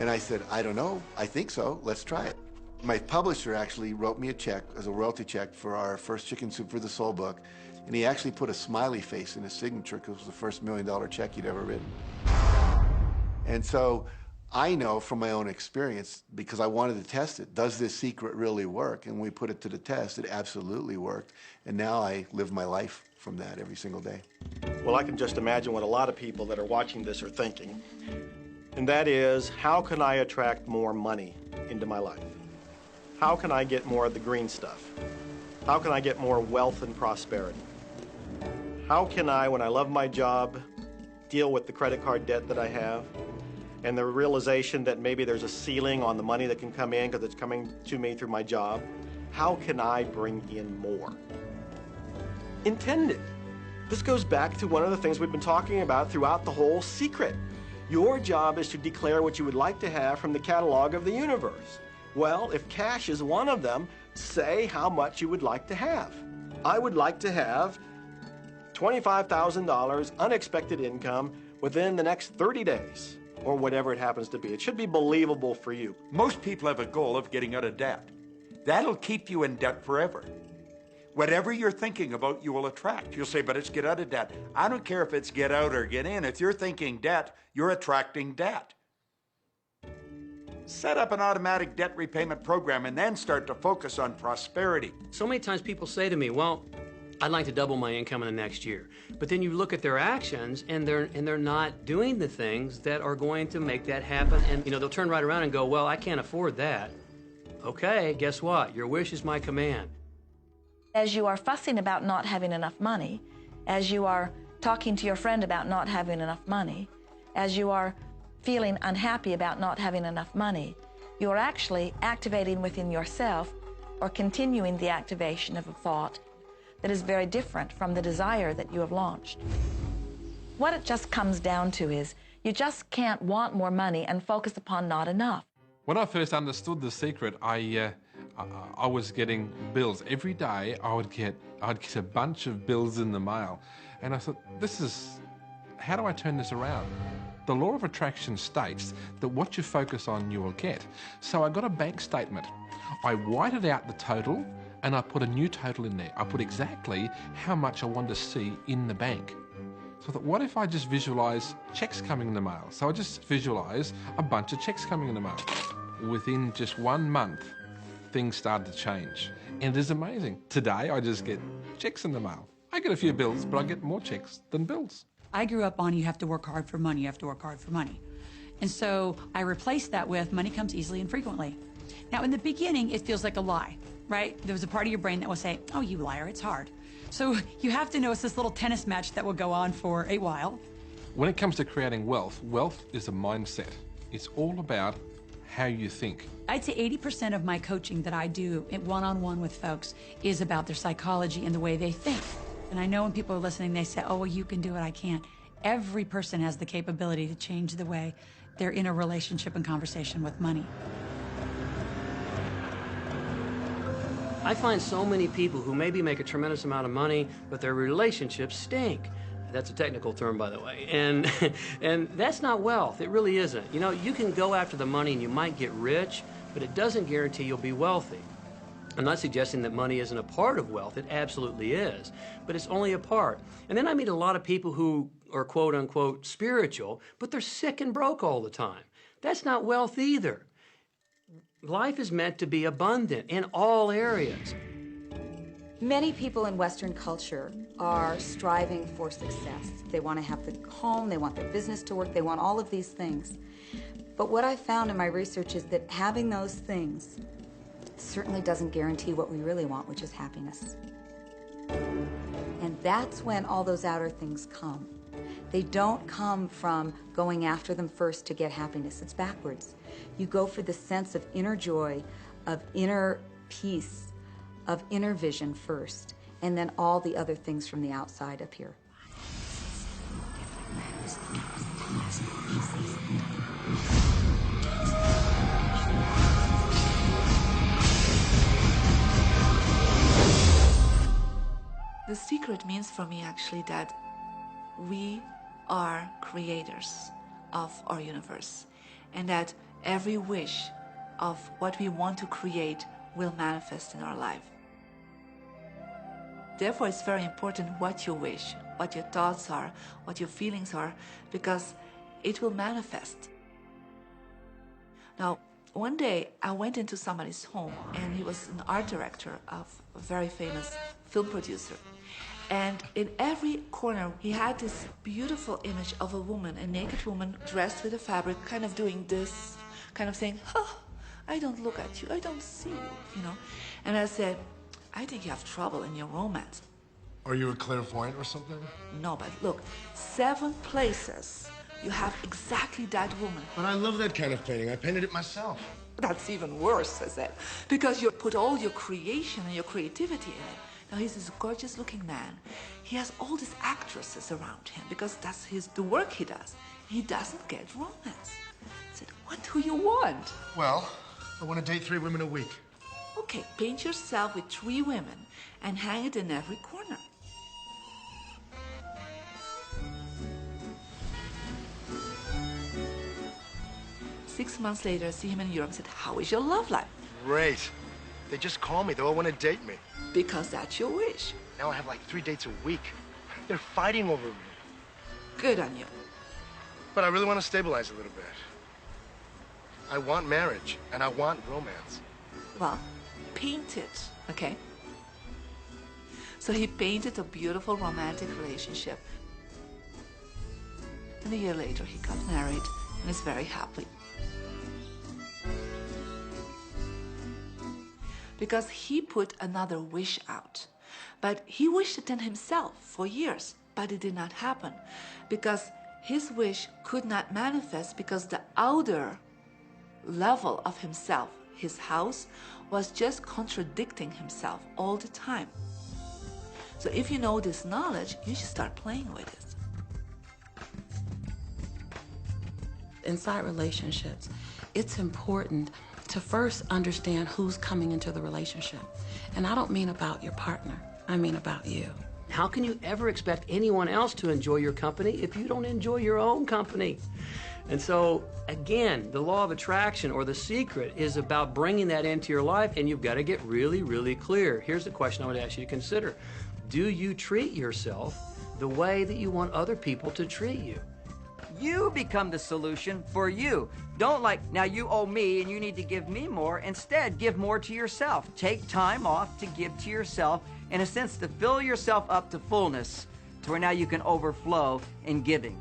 And I said, I don't know. I think so. Let's try it. My publisher actually wrote me a check as a royalty check for our first Chicken Soup for the Soul book. And he actually put a smiley face in his signature because it was the first $1 million check he'd ever written. And so I know from my own experience, because I wanted to test it, does this secret really work? And when we put it to the test, it absolutely worked. And now I live my life from that every single day. Well, I can just imagine what a lot of people that are watching this are thinking. And that is, how can I attract more money into my life? How can I get more of the green stuff? How can I get more wealth and prosperity? How can I, when I love my job, deal with the credit card debt that I have? And the realization that maybe there's a ceiling on the money that can come in because it's coming to me through my job. How can I bring in more? Intend it. This goes back to one of the things we've been talking about throughout the whole secret. Your job is to declare what you would like to have from the catalog of the universe. Well, if cash is one of them, say how much you would like to have. I would like to have $25,000 unexpected income within the next 30 days. or whatever it happens to be. It should be believable for you. Most people have a goal of getting out of debt. That'll keep you in debt forever. Whatever you're thinking about, you will attract. You'll say, but it's get out of debt. I don't care if it's get out or get in. If you're thinking debt, you're attracting debt. Set up an automatic debt repayment program and then start to focus on prosperity. So many times people say to me, well, I'd like to double my income in the next year. But then you look at their actions and they're not doing the things that are going to make that happen. And they'll turn right around and go, well, I can't afford that. Okay, guess what? Your wish is my command. As you are fussing about not having enough money, as you are talking to your friend about not having enough money, as you are feeling unhappy about not having enough money, you are actually activating within yourself or continuing the activation of a thought that is very different from the desire that you have launched. What it just comes down to is you just can't want more money and focus upon not enough. When I first understood The Secret, I was getting bills. Every day I'd get a bunch of bills in the mail. And I thought, how do I turn this around? The law of attraction states that what you focus on, you will get. So I got a bank statement. I whited out the total and I put a new total in there. I put exactly how much I wanted to see in the bank. So I thought, what if I just visualize checks coming in the mail? So I just visualize a bunch of checks coming in the mail. Within just 1 month, things started to change. And it is amazing. Today, I just get checks in the mail. I get a few bills, but I get more checks than bills. I grew up on you have to work hard for money, you have to work hard for money. And so I replaced that with money comes easily and frequently. Now, in the beginning, it feels like a lie, right? There was a part of your brain that will say, oh, you liar, it's hard. So you have to know it's this little tennis match that will go on for a while. When it comes to creating wealth, wealth is a mindset. It's all about how you think. I'd say 80% of my coaching that I do one-on-one with folks is about their psychology and the way they think. And I know when people are listening, they say, oh, well, you can do it, I can't. Every person has the capability to change the way they're in a relationship and conversation with money. I find so many people who maybe make a tremendous amount of money, but their relationships stink. That's a technical term, by the way. And that's not wealth. It really isn't. You can go after the money and you might get rich, but it doesn't guarantee you'll be wealthy. I'm not suggesting that money isn't a part of wealth. It absolutely is. But it's only a part. And then I meet a lot of people who are quote-unquote spiritual, but they're sick and broke all the time. That's not wealth either. Life is meant to be abundant in all areas. Many people in Western culture are striving for success. They want to have the home, they want their business to work, they want all of these things. But what I found in my research is that having those things certainly doesn't guarantee what we really want, which is happiness. And that's when all those outer things come. They don't come from going after them first to get happiness. It's backwards. You go for the sense of inner joy, of inner peace, of inner vision first, and then all the other things from the outside appear. The secret means for me actually that we are creators of our universe, and that every wish of what we want to create will manifest in our life. Therefore, it's very important what you wish, what your thoughts are, what your feelings are, because it will manifest. Now, one day I went into somebody's home, and he was an art director of a very famous film producer. And in every corner, he had this beautiful image of a woman, a naked woman dressed with a fabric, kind of doing this, kind of saying, oh, I don't look at you, I don't see you, And I said, I think you have trouble in your romance. Are you a clairvoyant or something? No, but look, 7 places you have exactly that woman. But I love that kind of painting. I painted it myself. That's even worse, I said, because you put all your creation and your creativity in it. Now, he's this gorgeous-looking man. He has all these actresses around him because that's the work he does. He doesn't get romance. I said, what do you want? Well, I want to date 3 women a week. Okay, paint yourself with 3 women and hang it in every corner. 6 months later, see him in Europe and said, how is your love life? Great. They just call me. They all want to date me. Because that's your wish. Now I have like 3 dates a week. They're fighting over me. Good on you. But I really want to stabilize a little bit. I want marriage, and I want romance. Well, paint it, okay? So he painted a beautiful romantic relationship. And a year later, he got married and is very happy. Because he put another wish out. But he wished it in himself for years, but it did not happen. Because his wish could not manifest because the outer level of himself, his house, was just contradicting himself all the time. So if you know this knowledge, you should start playing with it. Inside relationships, it's important to first understand who's coming into the relationship. And I don't mean about your partner, I mean about you. How can you ever expect anyone else to enjoy your company if you don't enjoy your own company? And so, again, the law of attraction or the secret is about bringing that into your life, and you've got to get really, really clear. Here's the question I would ask you to consider. Do you treat yourself the way that you want other people to treat you? You become the solution for you. Don't now you owe me and you need to give me more. Instead, give more to yourself. Take time off to give to yourself, in a sense, to fill yourself up to fullness, to where now you can overflow in giving.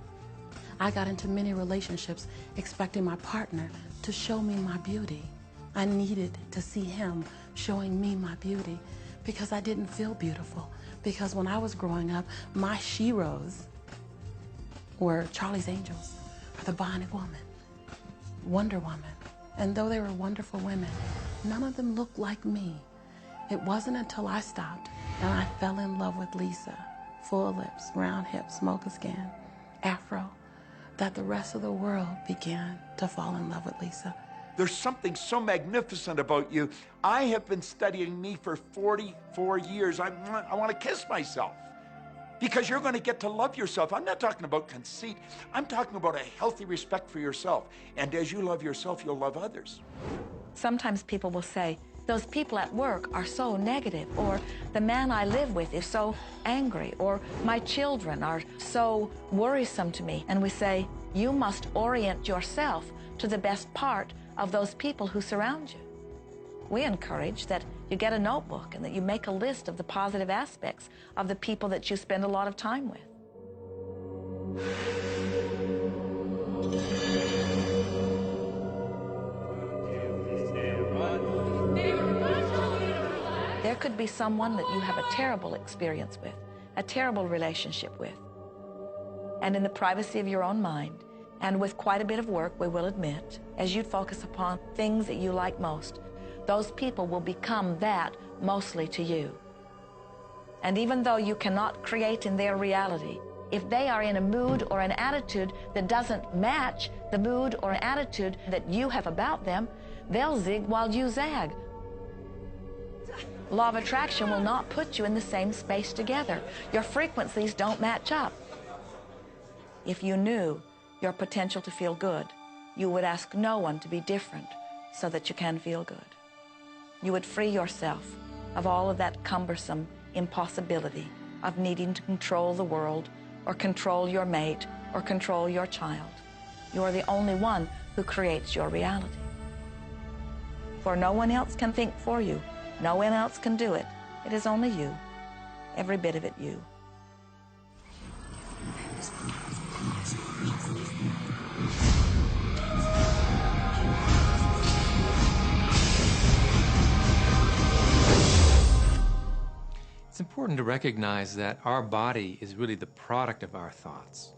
I got into many relationships expecting my partner to show me my beauty. I needed to see him showing me my beauty because I didn't feel beautiful. Because when I was growing up, my sheroes were Charlie's Angels, or the Bionic Woman, Wonder Woman. And though they were wonderful women, none of them looked like me. It wasn't until I stopped and I fell in love with Lisa, full lips, round hips, mocha skin, afro, that the rest of the world began to fall in love with Lisa. There's something so magnificent about you. I have been studying me for 44 years. I want to kiss myself. Because you're going to get to love yourself. I'm not talking about conceit. I'm talking about a healthy respect for yourself. And as you love yourself, you'll love others. Sometimes people will say, those people at work are so negative, or the man I live with is so angry, or my children are so worrisome to me. And we say, you must orient yourself to the best part of those people who surround you. We encourage that you get a notebook and that you make a list of the positive aspects of the people that you spend a lot of time with. There could be someone that you have a terrible experience with, a terrible relationship with. And in the privacy of your own mind, and with quite a bit of work, we will admit, as you focus upon things that you like most, those people will become that mostly to you. And even though you cannot create in their reality, if they are in a mood or an attitude that doesn't match the mood or an attitude that you have about them, they'll zig while you zag. Law of attraction will not put you in the same space together. Your frequencies don't match up. If you knew your potential to feel good, you would ask no one to be different so that you can feel good. You would free yourself of all of that cumbersome impossibility of needing to control the world or control your mate or control your child. You are the only one who creates your reality. For no one else can think for you. No one else can do it. It is only you. Every bit of it you. It's important to recognize that our body is really the product of our thoughts.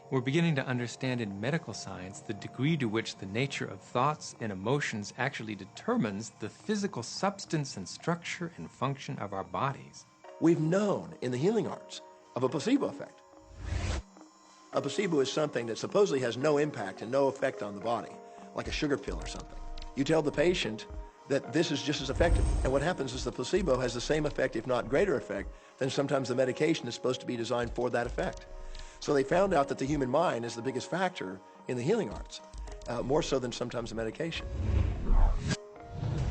We're beginning to understand in medical science the degree to which the nature of thoughts and emotions actually determines the physical substance and structure and function of our bodies. We've known in the healing arts of a placebo effect. A placebo is something that supposedly has no impact and no effect on the body, like a sugar pill or something. You tell the patient that this is just as effective. And what happens is the placebo has the same effect, if not greater effect, than sometimes the medication is supposed to be designed for that effect. So they found out that the human mind is the biggest factor in the healing arts. more so than sometimes the medication.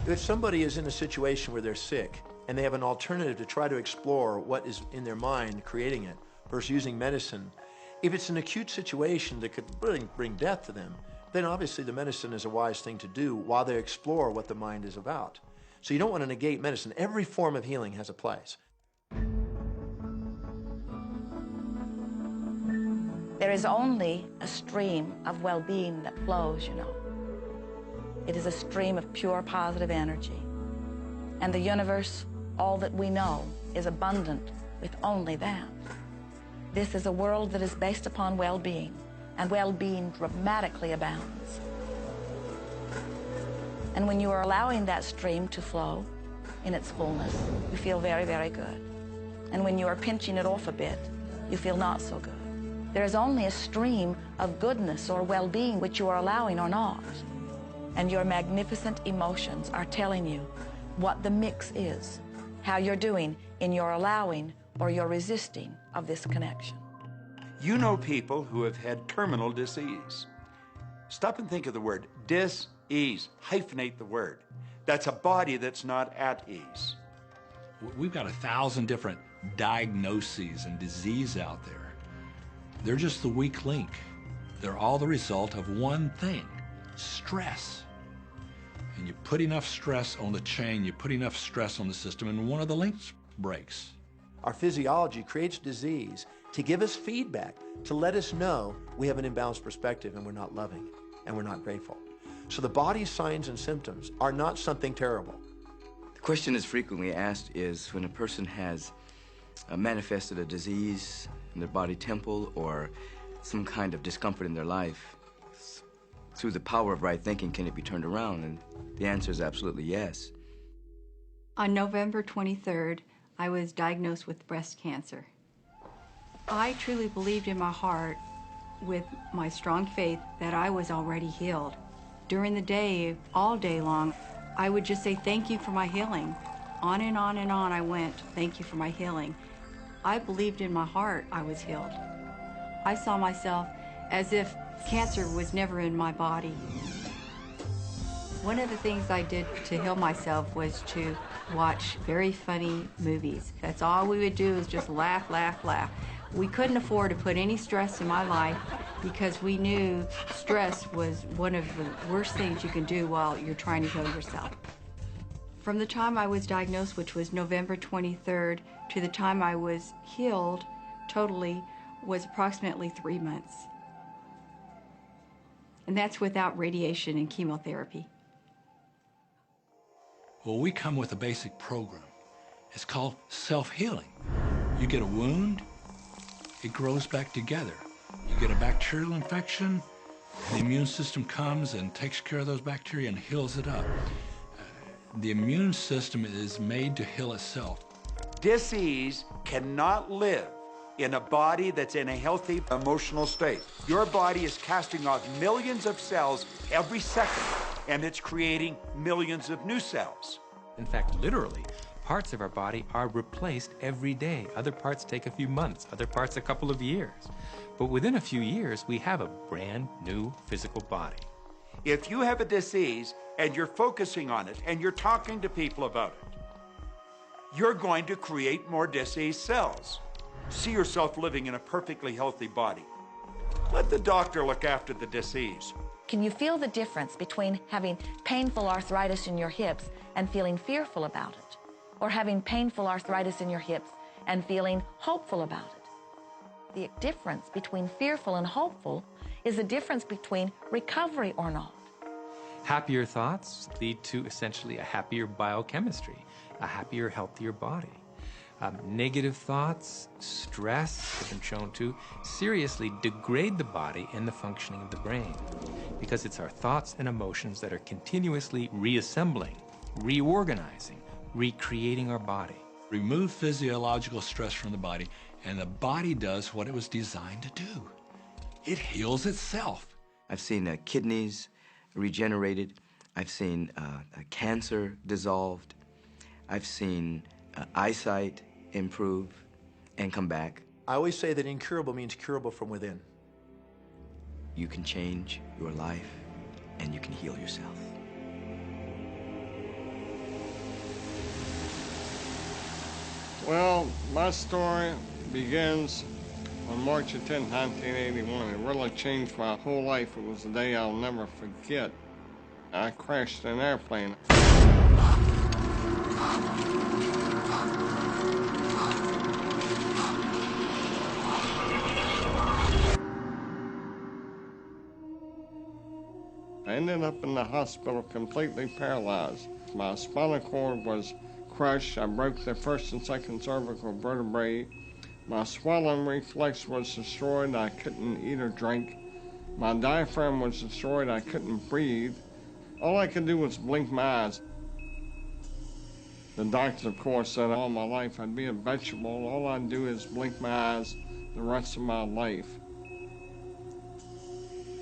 If somebody is in a situation where they're sick and they have an alternative to try to explore what is in their mind creating it versus using medicine, if it's an acute situation that could really bring death to them, then obviously the medicine is a wise thing to do while they explore what the mind is about. So you don't want to negate medicine. Every form of healing has a place. There is only a stream of well-being that flows, you know. It is a stream of pure positive energy. And the universe, all that we know, is abundant with only that. This is a world that is based upon well-being, and well-being dramatically abounds. And when you are allowing that stream to flow in its fullness, you feel very, very good. And when you are pinching it off a bit, you feel not so good. There is only a stream of goodness or well-being which you are allowing or not. And your magnificent emotions are telling you what the mix is, how you're doing in your allowing or your resisting of this connection. You know people who have had terminal disease. Stop and think of the word dis-ease. Hyphenate the word. That's a body that's not at ease. We've got 1,000 different diagnoses and disease out there. They're just the weak link. They're all the result of one thing, stress. And you put enough stress on the chain, you put enough stress on the system, and one of the links breaks. Our physiology creates disease to give us feedback, to let us know we have an imbalanced perspective and we're not loving and we're not grateful. So the body's signs and symptoms are not something terrible. The question that's frequently asked is when a person has manifested a disease in their body temple or some kind of discomfort in their life, through the power of right thinking, can it be turned around? And the answer is absolutely yes. On November 23rd, I was diagnosed with breast cancer. I truly believed in my heart, with my strong faith, that I was already healed. During the day, all day long, I would just say, thank you for my healing. On and on and on I went, thank you for my healing. I believed in my heart I was healed. I saw myself as if cancer was never in my body. One of the things I did to heal myself was to watch very funny movies. That's all we would do, is just laugh, laugh, laugh. We couldn't afford to put any stress in my life because we knew stress was one of the worst things you can do while you're trying to heal yourself. From the time I was diagnosed, which was November 23rd, to the time I was healed totally was approximately 3 months. And that's without radiation and chemotherapy. Well, we come with a basic program. It's called self-healing. You get a wound, it grows back together. You get a bacterial infection, the immune system comes and takes care of those bacteria and heals it up. The immune system is made to heal itself. Dis-ease cannot live in a body that's in a healthy emotional state. Your body is casting off millions of cells every second, and it's creating millions of new cells. In fact, literally, parts of our body are replaced every day. Other parts take a few months, other parts a couple of years. But within a few years, we have a brand new physical body. If you have a disease and you're focusing on it and you're talking to people about it, you're going to create more diseased cells. See yourself living in a perfectly healthy body. Let the doctor look after the disease. Can you feel the difference between having painful arthritis in your hips and feeling fearful about it, or having painful arthritis in your hips and feeling hopeful about it? The difference between fearful and hopeful is the difference between recovery or not. Happier thoughts lead to essentially a happier biochemistry, a happier, healthier body. Negative thoughts, stress, have been shown to seriously degrade the body and the functioning of the brain, because it's our thoughts and emotions that are continuously reassembling, reorganizing, recreating our body. Remove physiological stress from the body, and the body does what it was designed to do. It heals itself. I've seen kidneys regenerated. I've seen cancer dissolved. I've seen eyesight improve and come back. I always say that incurable means curable from within. You can change your life and you can heal yourself. Well, my story begins on March 10, 1981. It really changed my whole life. It was a day I'll never forget. I crashed an airplane. I ended up in the hospital completely paralyzed. My spinal cord was crushed. I broke the first and second cervical vertebrae. My swallowing reflex was destroyed. I couldn't eat or drink. My diaphragm was destroyed. I couldn't breathe. All I could do was blink my eyes. The doctors, of course, said all my life I'd be a vegetable. All I'd do is blink my eyes the rest of my life.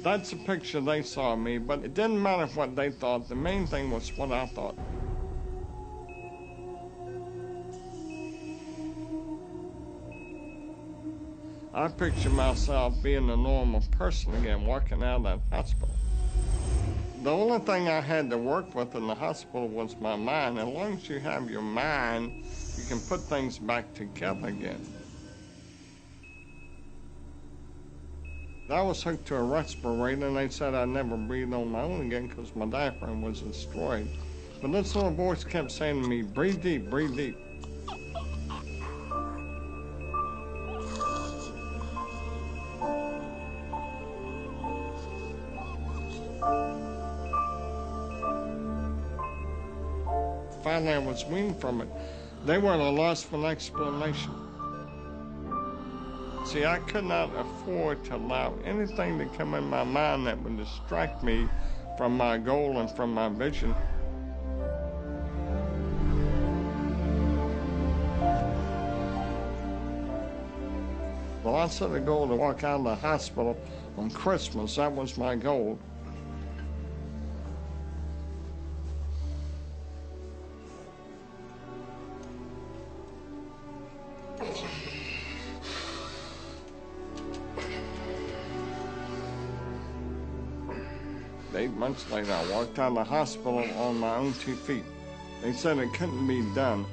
That's the picture they saw of me, but it didn't matter what they thought. The main thing was what I thought. I picture myself being a normal person again, walking out of that hospital. The only thing I had to work with in the hospital was my mind. As long as you have your mind, you can put things back together again. I was hooked to a respirator, and they said I'd never breathe on my own again because my diaphragm was destroyed. But this little voice kept saying to me, breathe deep, breathe deep. Finally, I was weaned from it. They were at a loss for an explanation. See, I could not afford to allow anything to come in my mind that would distract me from my goal and from my vision. Well, I set a goal to walk out of the hospital on Christmas. That was my goal. Eight months later, I walked out of the hospital on my own 2 feet. They said it couldn't be done.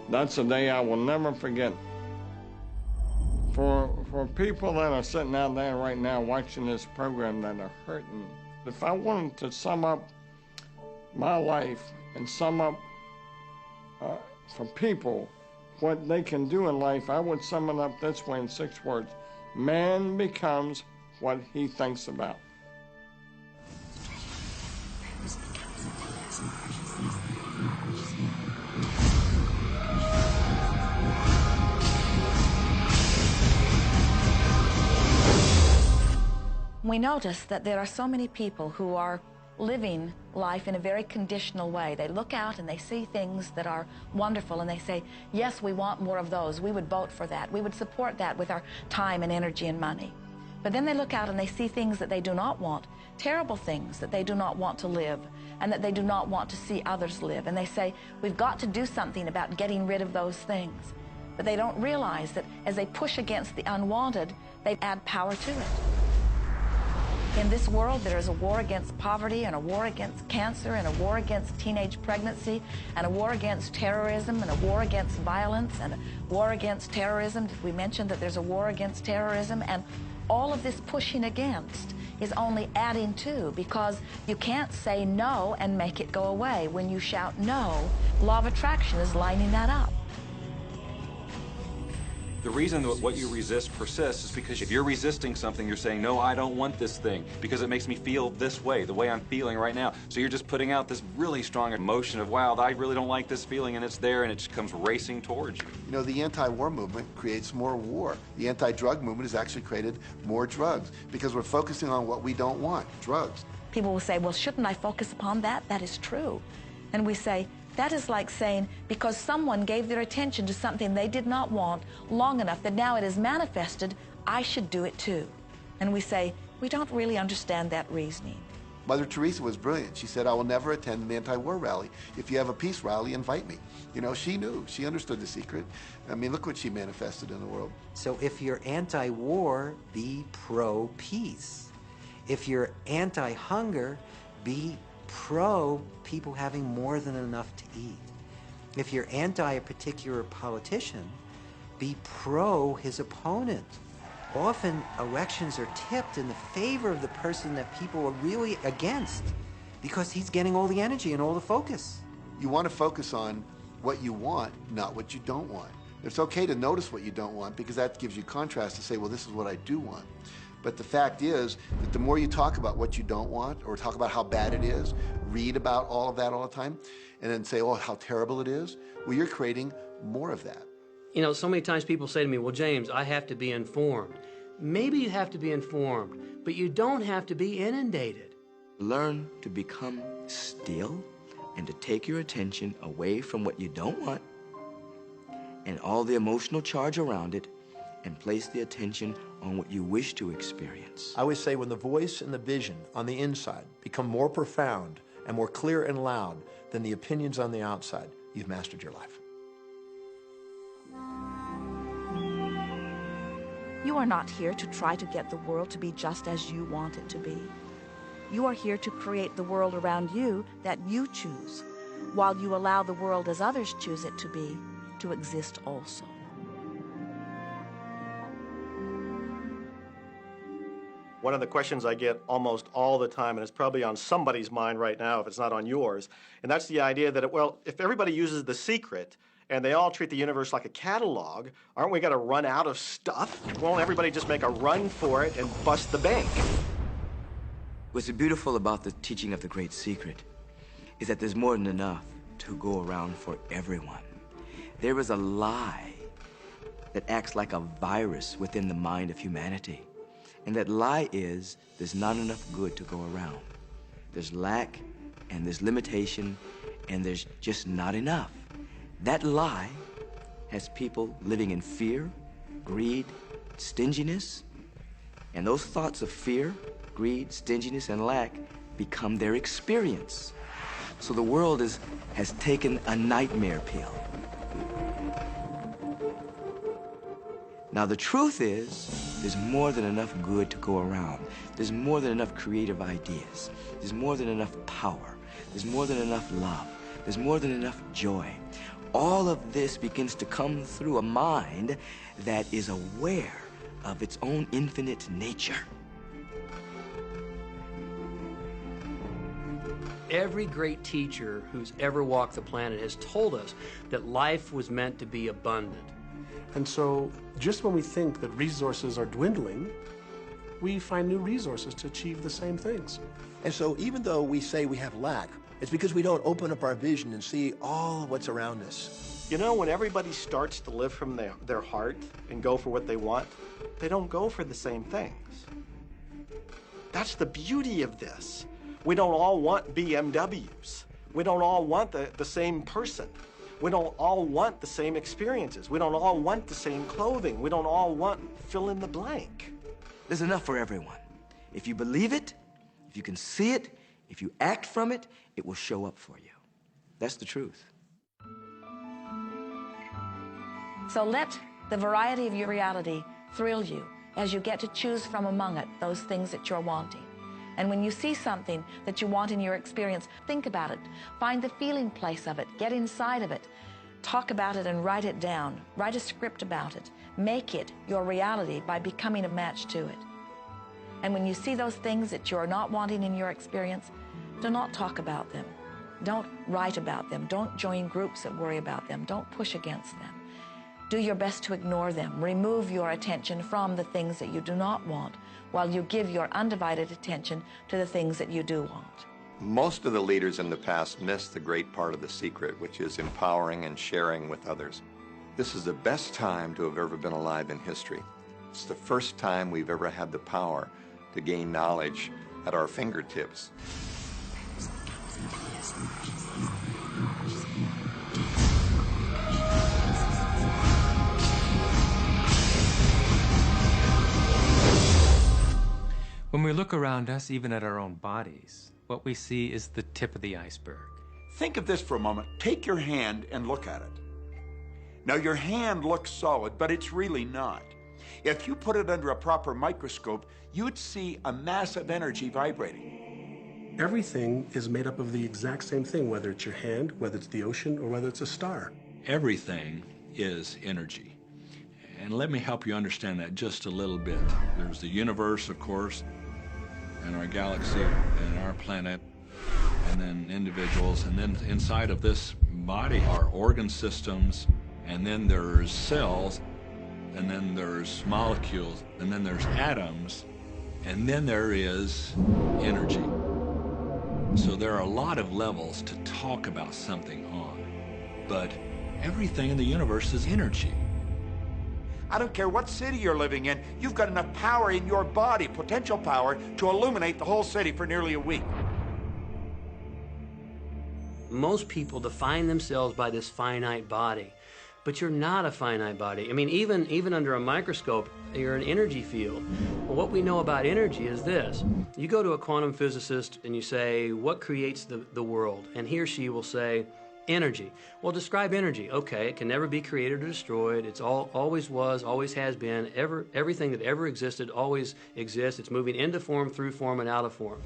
That's a day I will never forget. For people that are sitting out there right now watching this program that are hurting, if I wanted to sum up my life and sum up for people what they can do in life, I would sum it up this way in 6 words. Man becomes what he thinks about. We notice that there are so many people who are living life in a very conditional way. They look out and they see things that are wonderful and they say, yes, we want more of those. We would vote for that. We would support that with our time and energy and money. But then they look out and they see things that they do not want, terrible things that they do not want to live and that they do not want to see others live. And they say, we've got to do something about getting rid of those things. But they don't realize that as they push against the unwanted, they add power to it. In this world, there is a war against poverty and a war against cancer and a war against teenage pregnancy and a war against terrorism and a war against violence and a war against terrorism. Did we mention that there's a war against terrorism? And all of this pushing against is only adding to, because you can't say no and make it go away. When you shout no, law of attraction is lining that up. The reason that what you resist persists is because if you're resisting something, you're saying, no, I don't want this thing because it makes me feel this way, the way I'm feeling right now. So you're just putting out this really strong emotion of, wow, I really don't like this feeling, and it's there, and it just comes racing towards you. You know, the anti-war movement creates more war. The anti-drug movement has actually created more drugs because we're focusing on what we don't want, drugs. People will say, well, shouldn't I focus upon that? That is true. And we say, that is like saying, because someone gave their attention to something they did not want long enough that now it is manifested, I should do it too. And we say, we don't really understand that reasoning. Mother Teresa was brilliant. She said, I will never attend an anti-war rally. If you have a peace rally, invite me. You know, she knew. She understood the secret. I mean, look what she manifested in the world. So if you're anti-war, be pro-peace. If you're anti-hunger, be pro people having more than enough to eat. If you're anti a particular politician, be pro his opponent. Often elections are tipped in the favor of the person that people are really against because he's getting all the energy and all the focus. You want to focus on what you want, not what you don't want. It's okay to notice what you don't want because that gives you contrast to say, well, this is what I do want. But the fact is that the more you talk about what you don't want or talk about how bad it is, read about all of that all the time, and then say, oh, how terrible it is, well, you're creating more of that. You know, so many times people say to me, well, James, I have to be informed. Maybe you have to be informed, but you don't have to be inundated. Learn to become still and to take your attention away from what you don't want and all the emotional charge around it and place the attention on what you wish to experience. I always say when the voice and the vision on the inside become more profound and more clear and loud than the opinions on the outside, you've mastered your life. You are not here to try to get the world to be just as you want it to be. You are here to create the world around you that you choose, while you allow the world as others choose it to be, to exist also. One of the questions I get almost all the time, and it's probably on somebody's mind right now if it's not on yours, and that's the idea that, well, if everybody uses The Secret and they all treat the universe like a catalog, aren't we going to run out of stuff? Won't everybody just make a run for it and bust the bank? What's beautiful about the teaching of the Great Secret is that there's more than enough to go around for everyone. There is a lie that acts like a virus within the mind of humanity. And that lie is there's not enough good to go around. There's lack, and there's limitation, and there's just not enough. That lie has people living in fear, greed, stinginess, and those thoughts of fear, greed, stinginess, and lack become their experience. So the world has taken a nightmare pill. Now the truth is, there's more than enough good to go around. There's more than enough creative ideas. There's more than enough power. There's more than enough love. There's more than enough joy. All of this begins to come through a mind that is aware of its own infinite nature. Every great teacher who's ever walked the planet has told us that life was meant to be abundant. And so, just when we think that resources are dwindling, we find new resources to achieve the same things. And so, even though we say we have lack, it's because we don't open up our vision and see all of what's around us. You know, when everybody starts to live from their heart and go for what they want, they don't go for the same things. That's the beauty of this. We don't all want BMWs. We don't all want the same person. We don't all want the same experiences. We don't all want the same clothing. We don't all want fill in the blank. There's enough for everyone. If you believe it, if you can see it, if you act from it, it will show up for you. That's the truth. So let the variety of your reality thrill you as you get to choose from among it those things that you're wanting. And when you see something that you want in your experience, think about it. Find the feeling place of it. Get inside of it. Talk about it and write it down. Write a script about it. Make it your reality by becoming a match to it. And when you see those things that you're not wanting in your experience, do not talk about them. Don't write about them. Don't join groups that worry about them. Don't push against them. Do your best to ignore them. Remove your attention from the things that you do not want, while you give your undivided attention to the things that you do want. Most of the leaders in the past missed the great part of the secret, which is empowering and sharing with others. This is the best time to have ever been alive in history. It's the first time we've ever had the power to gain knowledge at our fingertips. When we look around us, even at our own bodies, what we see is the tip of the iceberg. Think of this for a moment. Take your hand and look at it. Now, your hand looks solid, but it's really not. If you put it under a proper microscope, you'd see a mass of energy vibrating. Everything is made up of the exact same thing, whether it's your hand, whether it's the ocean, or whether it's a star. Everything is energy. And let me help you understand that just a little bit. There's the universe, of course, and our galaxy, and our planet, and then individuals, and then inside of this body are organ systems, and then there's cells, and then there's molecules, and then there's atoms, and then there is energy. So there are a lot of levels to talk about something on, but everything in the universe is energy. I don't care what city you're living in, you've got enough power in your body, potential power, to illuminate the whole city for nearly a week. Most people define themselves by this finite body, but you're not a finite body. I mean, even under a microscope, you're an energy field. Well, what we know about energy is this. You go to a quantum physicist and you say, what creates the world? And he or she will say, energy. Well, describe energy. Okay, it can never be created or destroyed. It's always was, always has been. Everything that ever existed always exists. It's moving into form, through form, and out of form.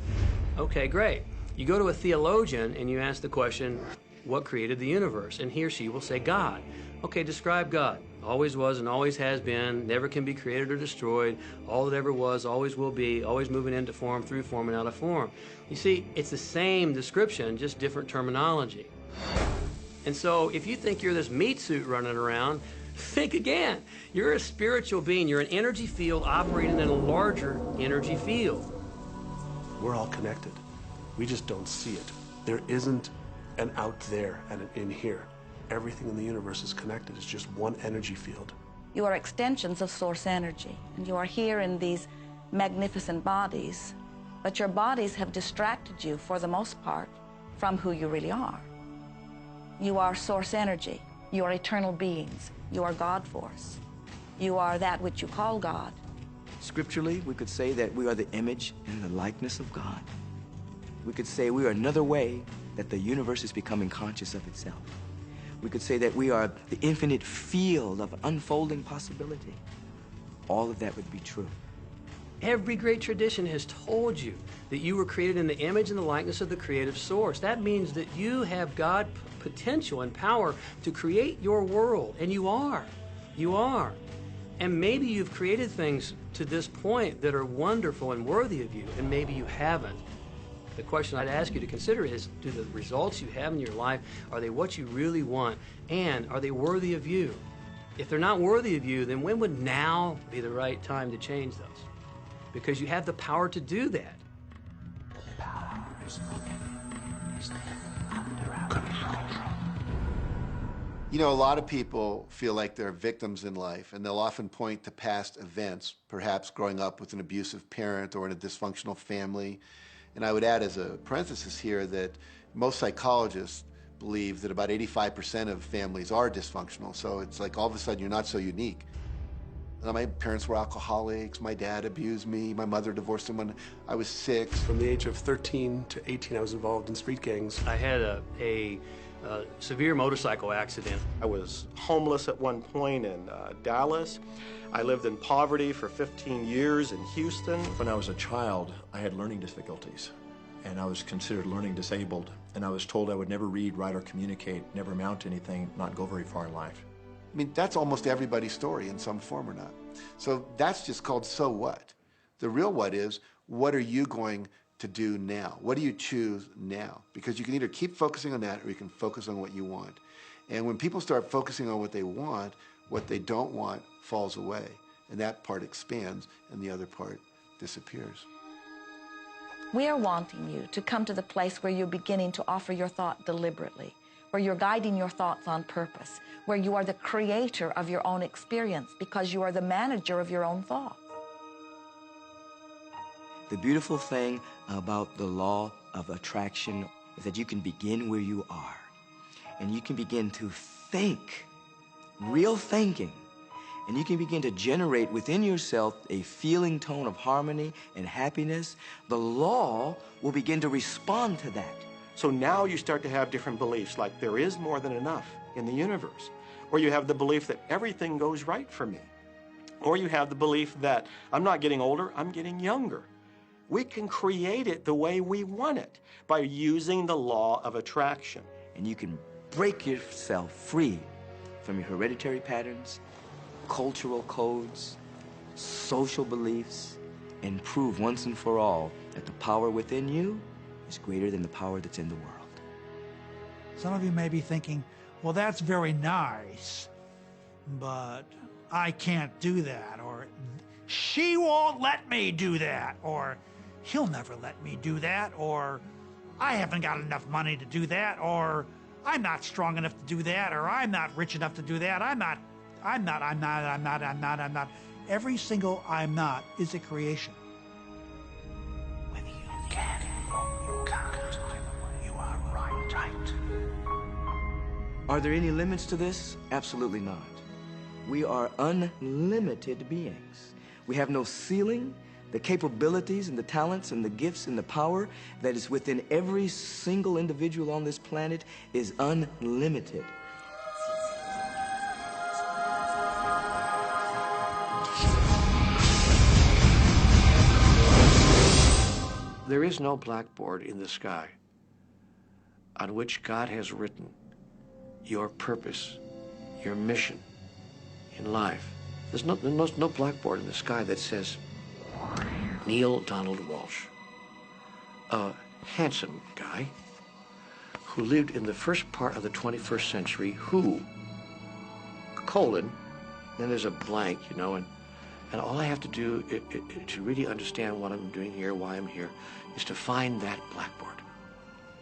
Okay, great. You go to a theologian and you ask the question, what created the universe? And he or she will say, God. Okay, describe God. Always was and always has been, never can be created or destroyed, all that ever was, always will be, always moving into form, through form, and out of form. You see, it's the same description, just different terminology. And so if you think you're this meat suit running around, think again. You're a spiritual being. You're an energy field operating in a larger energy field. We're all connected. We just don't see it. There isn't an out there and an in here. Everything in the universe is connected. It's just one energy field. You are extensions of source energy, and you are here in these magnificent bodies, but your bodies have distracted you, for the most part, from who you really are. You are source energy. You are eternal beings. You are God force. You are that which you call God. Scripturally, we could say that we are the image and the likeness of God. We could say we are another way that the universe is becoming conscious of itself. We could say that we are the infinite field of unfolding possibility. All of that would be true. Every great tradition has told you that you were created in the image and the likeness of the creative source. That means that you have God potential and power to create your world, and you are. You are. And maybe you've created things to this point that are wonderful and worthy of you, and maybe you haven't. The question I'd ask you to consider is, do the results you have in your life, are they what you really want? And are they worthy of you? If they're not worthy of you, then when would now be the right time to change those? Because you have the power to do that. You know, a lot of people feel like they're victims in life, and they'll often point to past events, perhaps growing up with an abusive parent or in a dysfunctional family. And I would add as a parenthesis here that most psychologists believe that about 85% of families are dysfunctional. So it's like all of a sudden you're not so unique. My parents were alcoholics, my dad abused me, my mother divorced him when I was 6. From the age of 13 to 18, I was involved in street gangs. I had a severe motorcycle accident. I was homeless at one point in Dallas. I lived in poverty for 15 years in Houston. When I was a child, I had learning difficulties, and I was considered learning disabled, and I was told I would never read, write, or communicate, never amount to anything, not go very far in life. I mean, that's almost everybody's story in some form or not. So that's just called so what. The real what is, what are you going to do now? What do you choose now? Because you can either keep focusing on that or you can focus on what you want. And when people start focusing on what they don't want falls away. And that part expands and the other part disappears. We are wanting you to come to the place where you're beginning to offer your thought deliberately, where you're guiding your thoughts on purpose, where you are the creator of your own experience because you are the manager of your own thoughts. The beautiful thing about the law of attraction is that you can begin where you are, and you can begin to think, real thinking, and you can begin to generate within yourself a feeling tone of harmony and happiness. The law will begin to respond to that. So now you start to have different beliefs, like there is more than enough in the universe, or you have the belief that everything goes right for me. Or you have the belief that I'm not getting older, I'm getting younger. We can create it the way we want it by using the law of attraction. And you can break yourself free from your hereditary patterns, cultural codes, social beliefs, and prove once and for all that the power within you is greater than the power that's in the world. Some of you may be thinking, well, that's very nice, but I can't do that, or she won't let me do that, or he'll never let me do that, or I haven't got enough money to do that, or I'm not strong enough to do that, or I'm not rich enough to do that, I'm not. Every single I'm not is a creation. Whether you can or you can't, you are right. Are there any limits to this? Absolutely not. We are unlimited beings. We have no ceiling. The capabilities and the talents and the gifts and the power that is within every single individual on this planet is unlimited. There is no blackboard in the sky on which God has written your purpose, your mission in life. There's no blackboard in the sky that says Neil Donald Walsh, a handsome guy who lived in the first part of the 21st century, who, colon, then there's a blank, you know, and all I have to do to really understand what I'm doing here, why I'm here, is to find that blackboard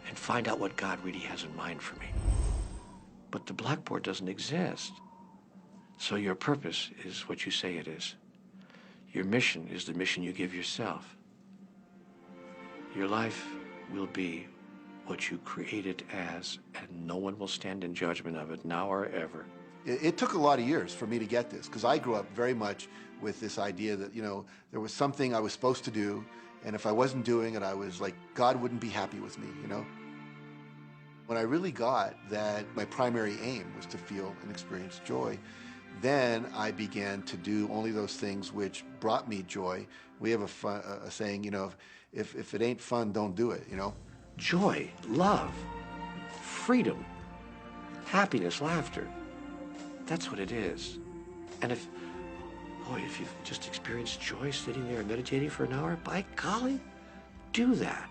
and find out what God really has in mind for me. But the blackboard doesn't exist. So your purpose is what you say it is. Your mission is the mission you give yourself. Your life will be what you create it as, and no one will stand in judgment of it now or ever. It took a lot of years for me to get this, because I grew up very much with this idea that, you know, there was something I was supposed to do, and if I wasn't doing it, I was like, God wouldn't be happy with me, you know? When I really got that my primary aim was to feel and experience joy, then I began to do only those things which brought me joy. We have a saying, you know, if it ain't fun, don't do it, you know? Joy, love, freedom, happiness, laughter. That's what it is. And if you've just experienced joy sitting there and meditating for an hour, by golly, do that.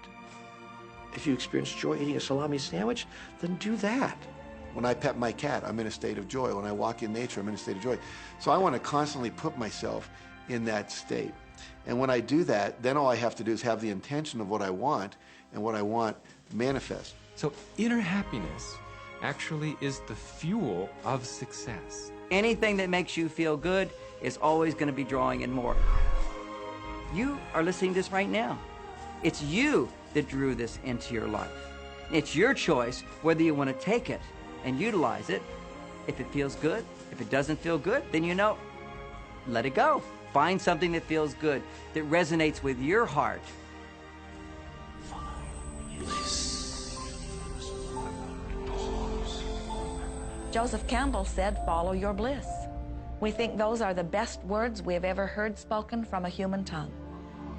If you experience joy eating a salami sandwich, then do that. When I pet my cat, I'm in a state of joy. When I walk in nature, I'm in a state of joy. So I want to constantly put myself in that state. And when I do that, then all I have to do is have the intention of what I want, and what I want manifest. So inner happiness actually is the fuel of success. Anything that makes you feel good is always going to be drawing in more. You are listening to this right now. It's you that drew this into your life. It's your choice whether you want to take it and utilize it. If it feels good, if it doesn't feel good, then you know, let it go. Find something that feels good, that resonates with your heart. Joseph Campbell said, "Follow your bliss." We think those are the best words we have ever heard spoken from a human tongue.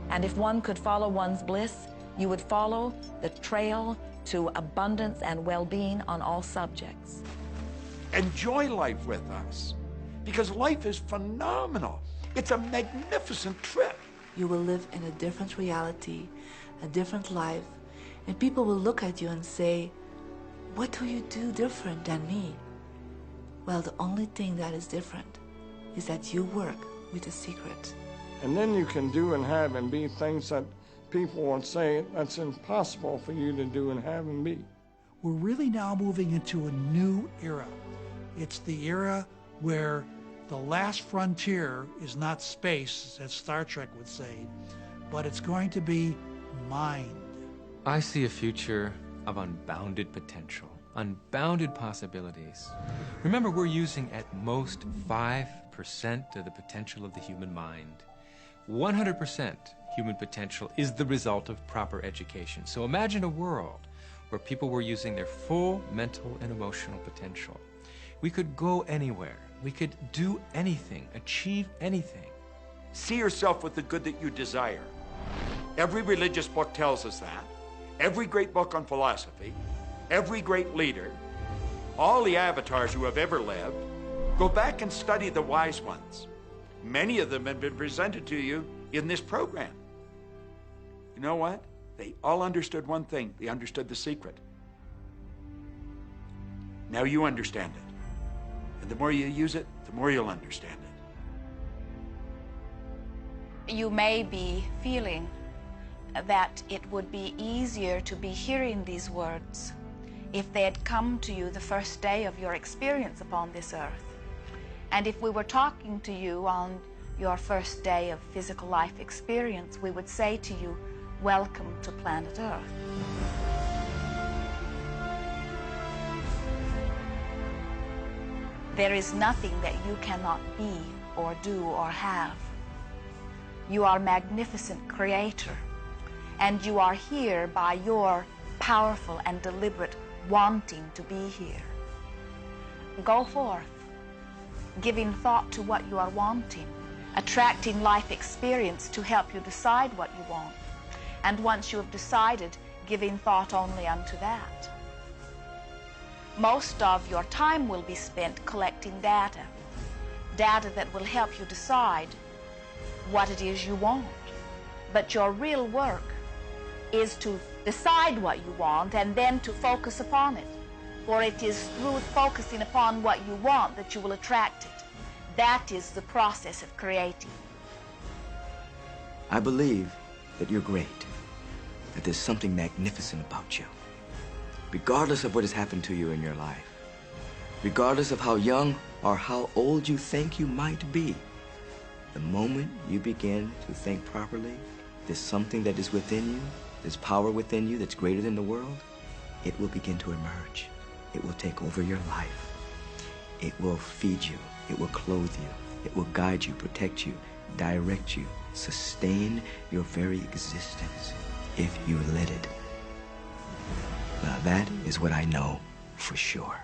And if one could follow one's bliss, you would follow the trail to abundance and well-being on all subjects. Enjoy life with us, because life is phenomenal. It's a magnificent trip. You will live in a different reality, a different life, and people will look at you and say, "What do you do different than me?" Well, the only thing that is different is that you work with the secret. And then you can do and have and be things that people will say that's impossible for you to do and have and be. We're really now moving into a new era. It's the era where the last frontier is not space, as Star Trek would say, but it's going to be mind. I see a future of unbounded potential, unbounded possibilities. Remember, we're using at most 5% of the potential of the human mind. 100% human potential is the result of proper education. So imagine a world where people were using their full mental and emotional potential. We could go anywhere, We could do anything, achieve anything. See yourself with the good that you desire. Every religious book tells us that. Every great book on philosophy, every great leader, all the avatars who have ever lived. Go back and study the wise ones. Many of them have been presented to you in this program. You know what? They all understood one thing. They understood the secret. Now you understand it. And the more you use it, the more you'll understand it. You may be feeling that it would be easier to be hearing these words if they had come to you the first day of your experience upon this earth. And if we were talking to you on your first day of physical life experience, we would say to you, welcome to planet Earth. There is nothing that you cannot be or do or have. You are a magnificent creator, and you are here by your powerful and deliberate wanting to be here. Go forth, giving thought to what you are wanting, attracting life experience to help you decide what you want, and once you have decided, giving thought only unto that. Most of your time will be spent collecting data that will help you decide what it is you want. But your real work is to decide what you want and then to focus upon it. For it is through focusing upon what you want that you will attract it. That is the process of creating. I believe that you're great, that there's something magnificent about you. Regardless of what has happened to you in your life, regardless of how young or how old you think you might be, the moment you begin to think properly, there's something that is within you, there's power within you that's greater than the world, it will begin to emerge. It will take over your life. It will feed you. It will clothe you. It will guide you, protect you, direct you, sustain your very existence if you let it. Now that is what I know for sure.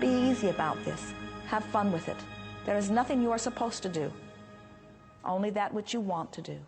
Easy about this. Have fun with it. There is nothing you are supposed to do, only that which you want to do.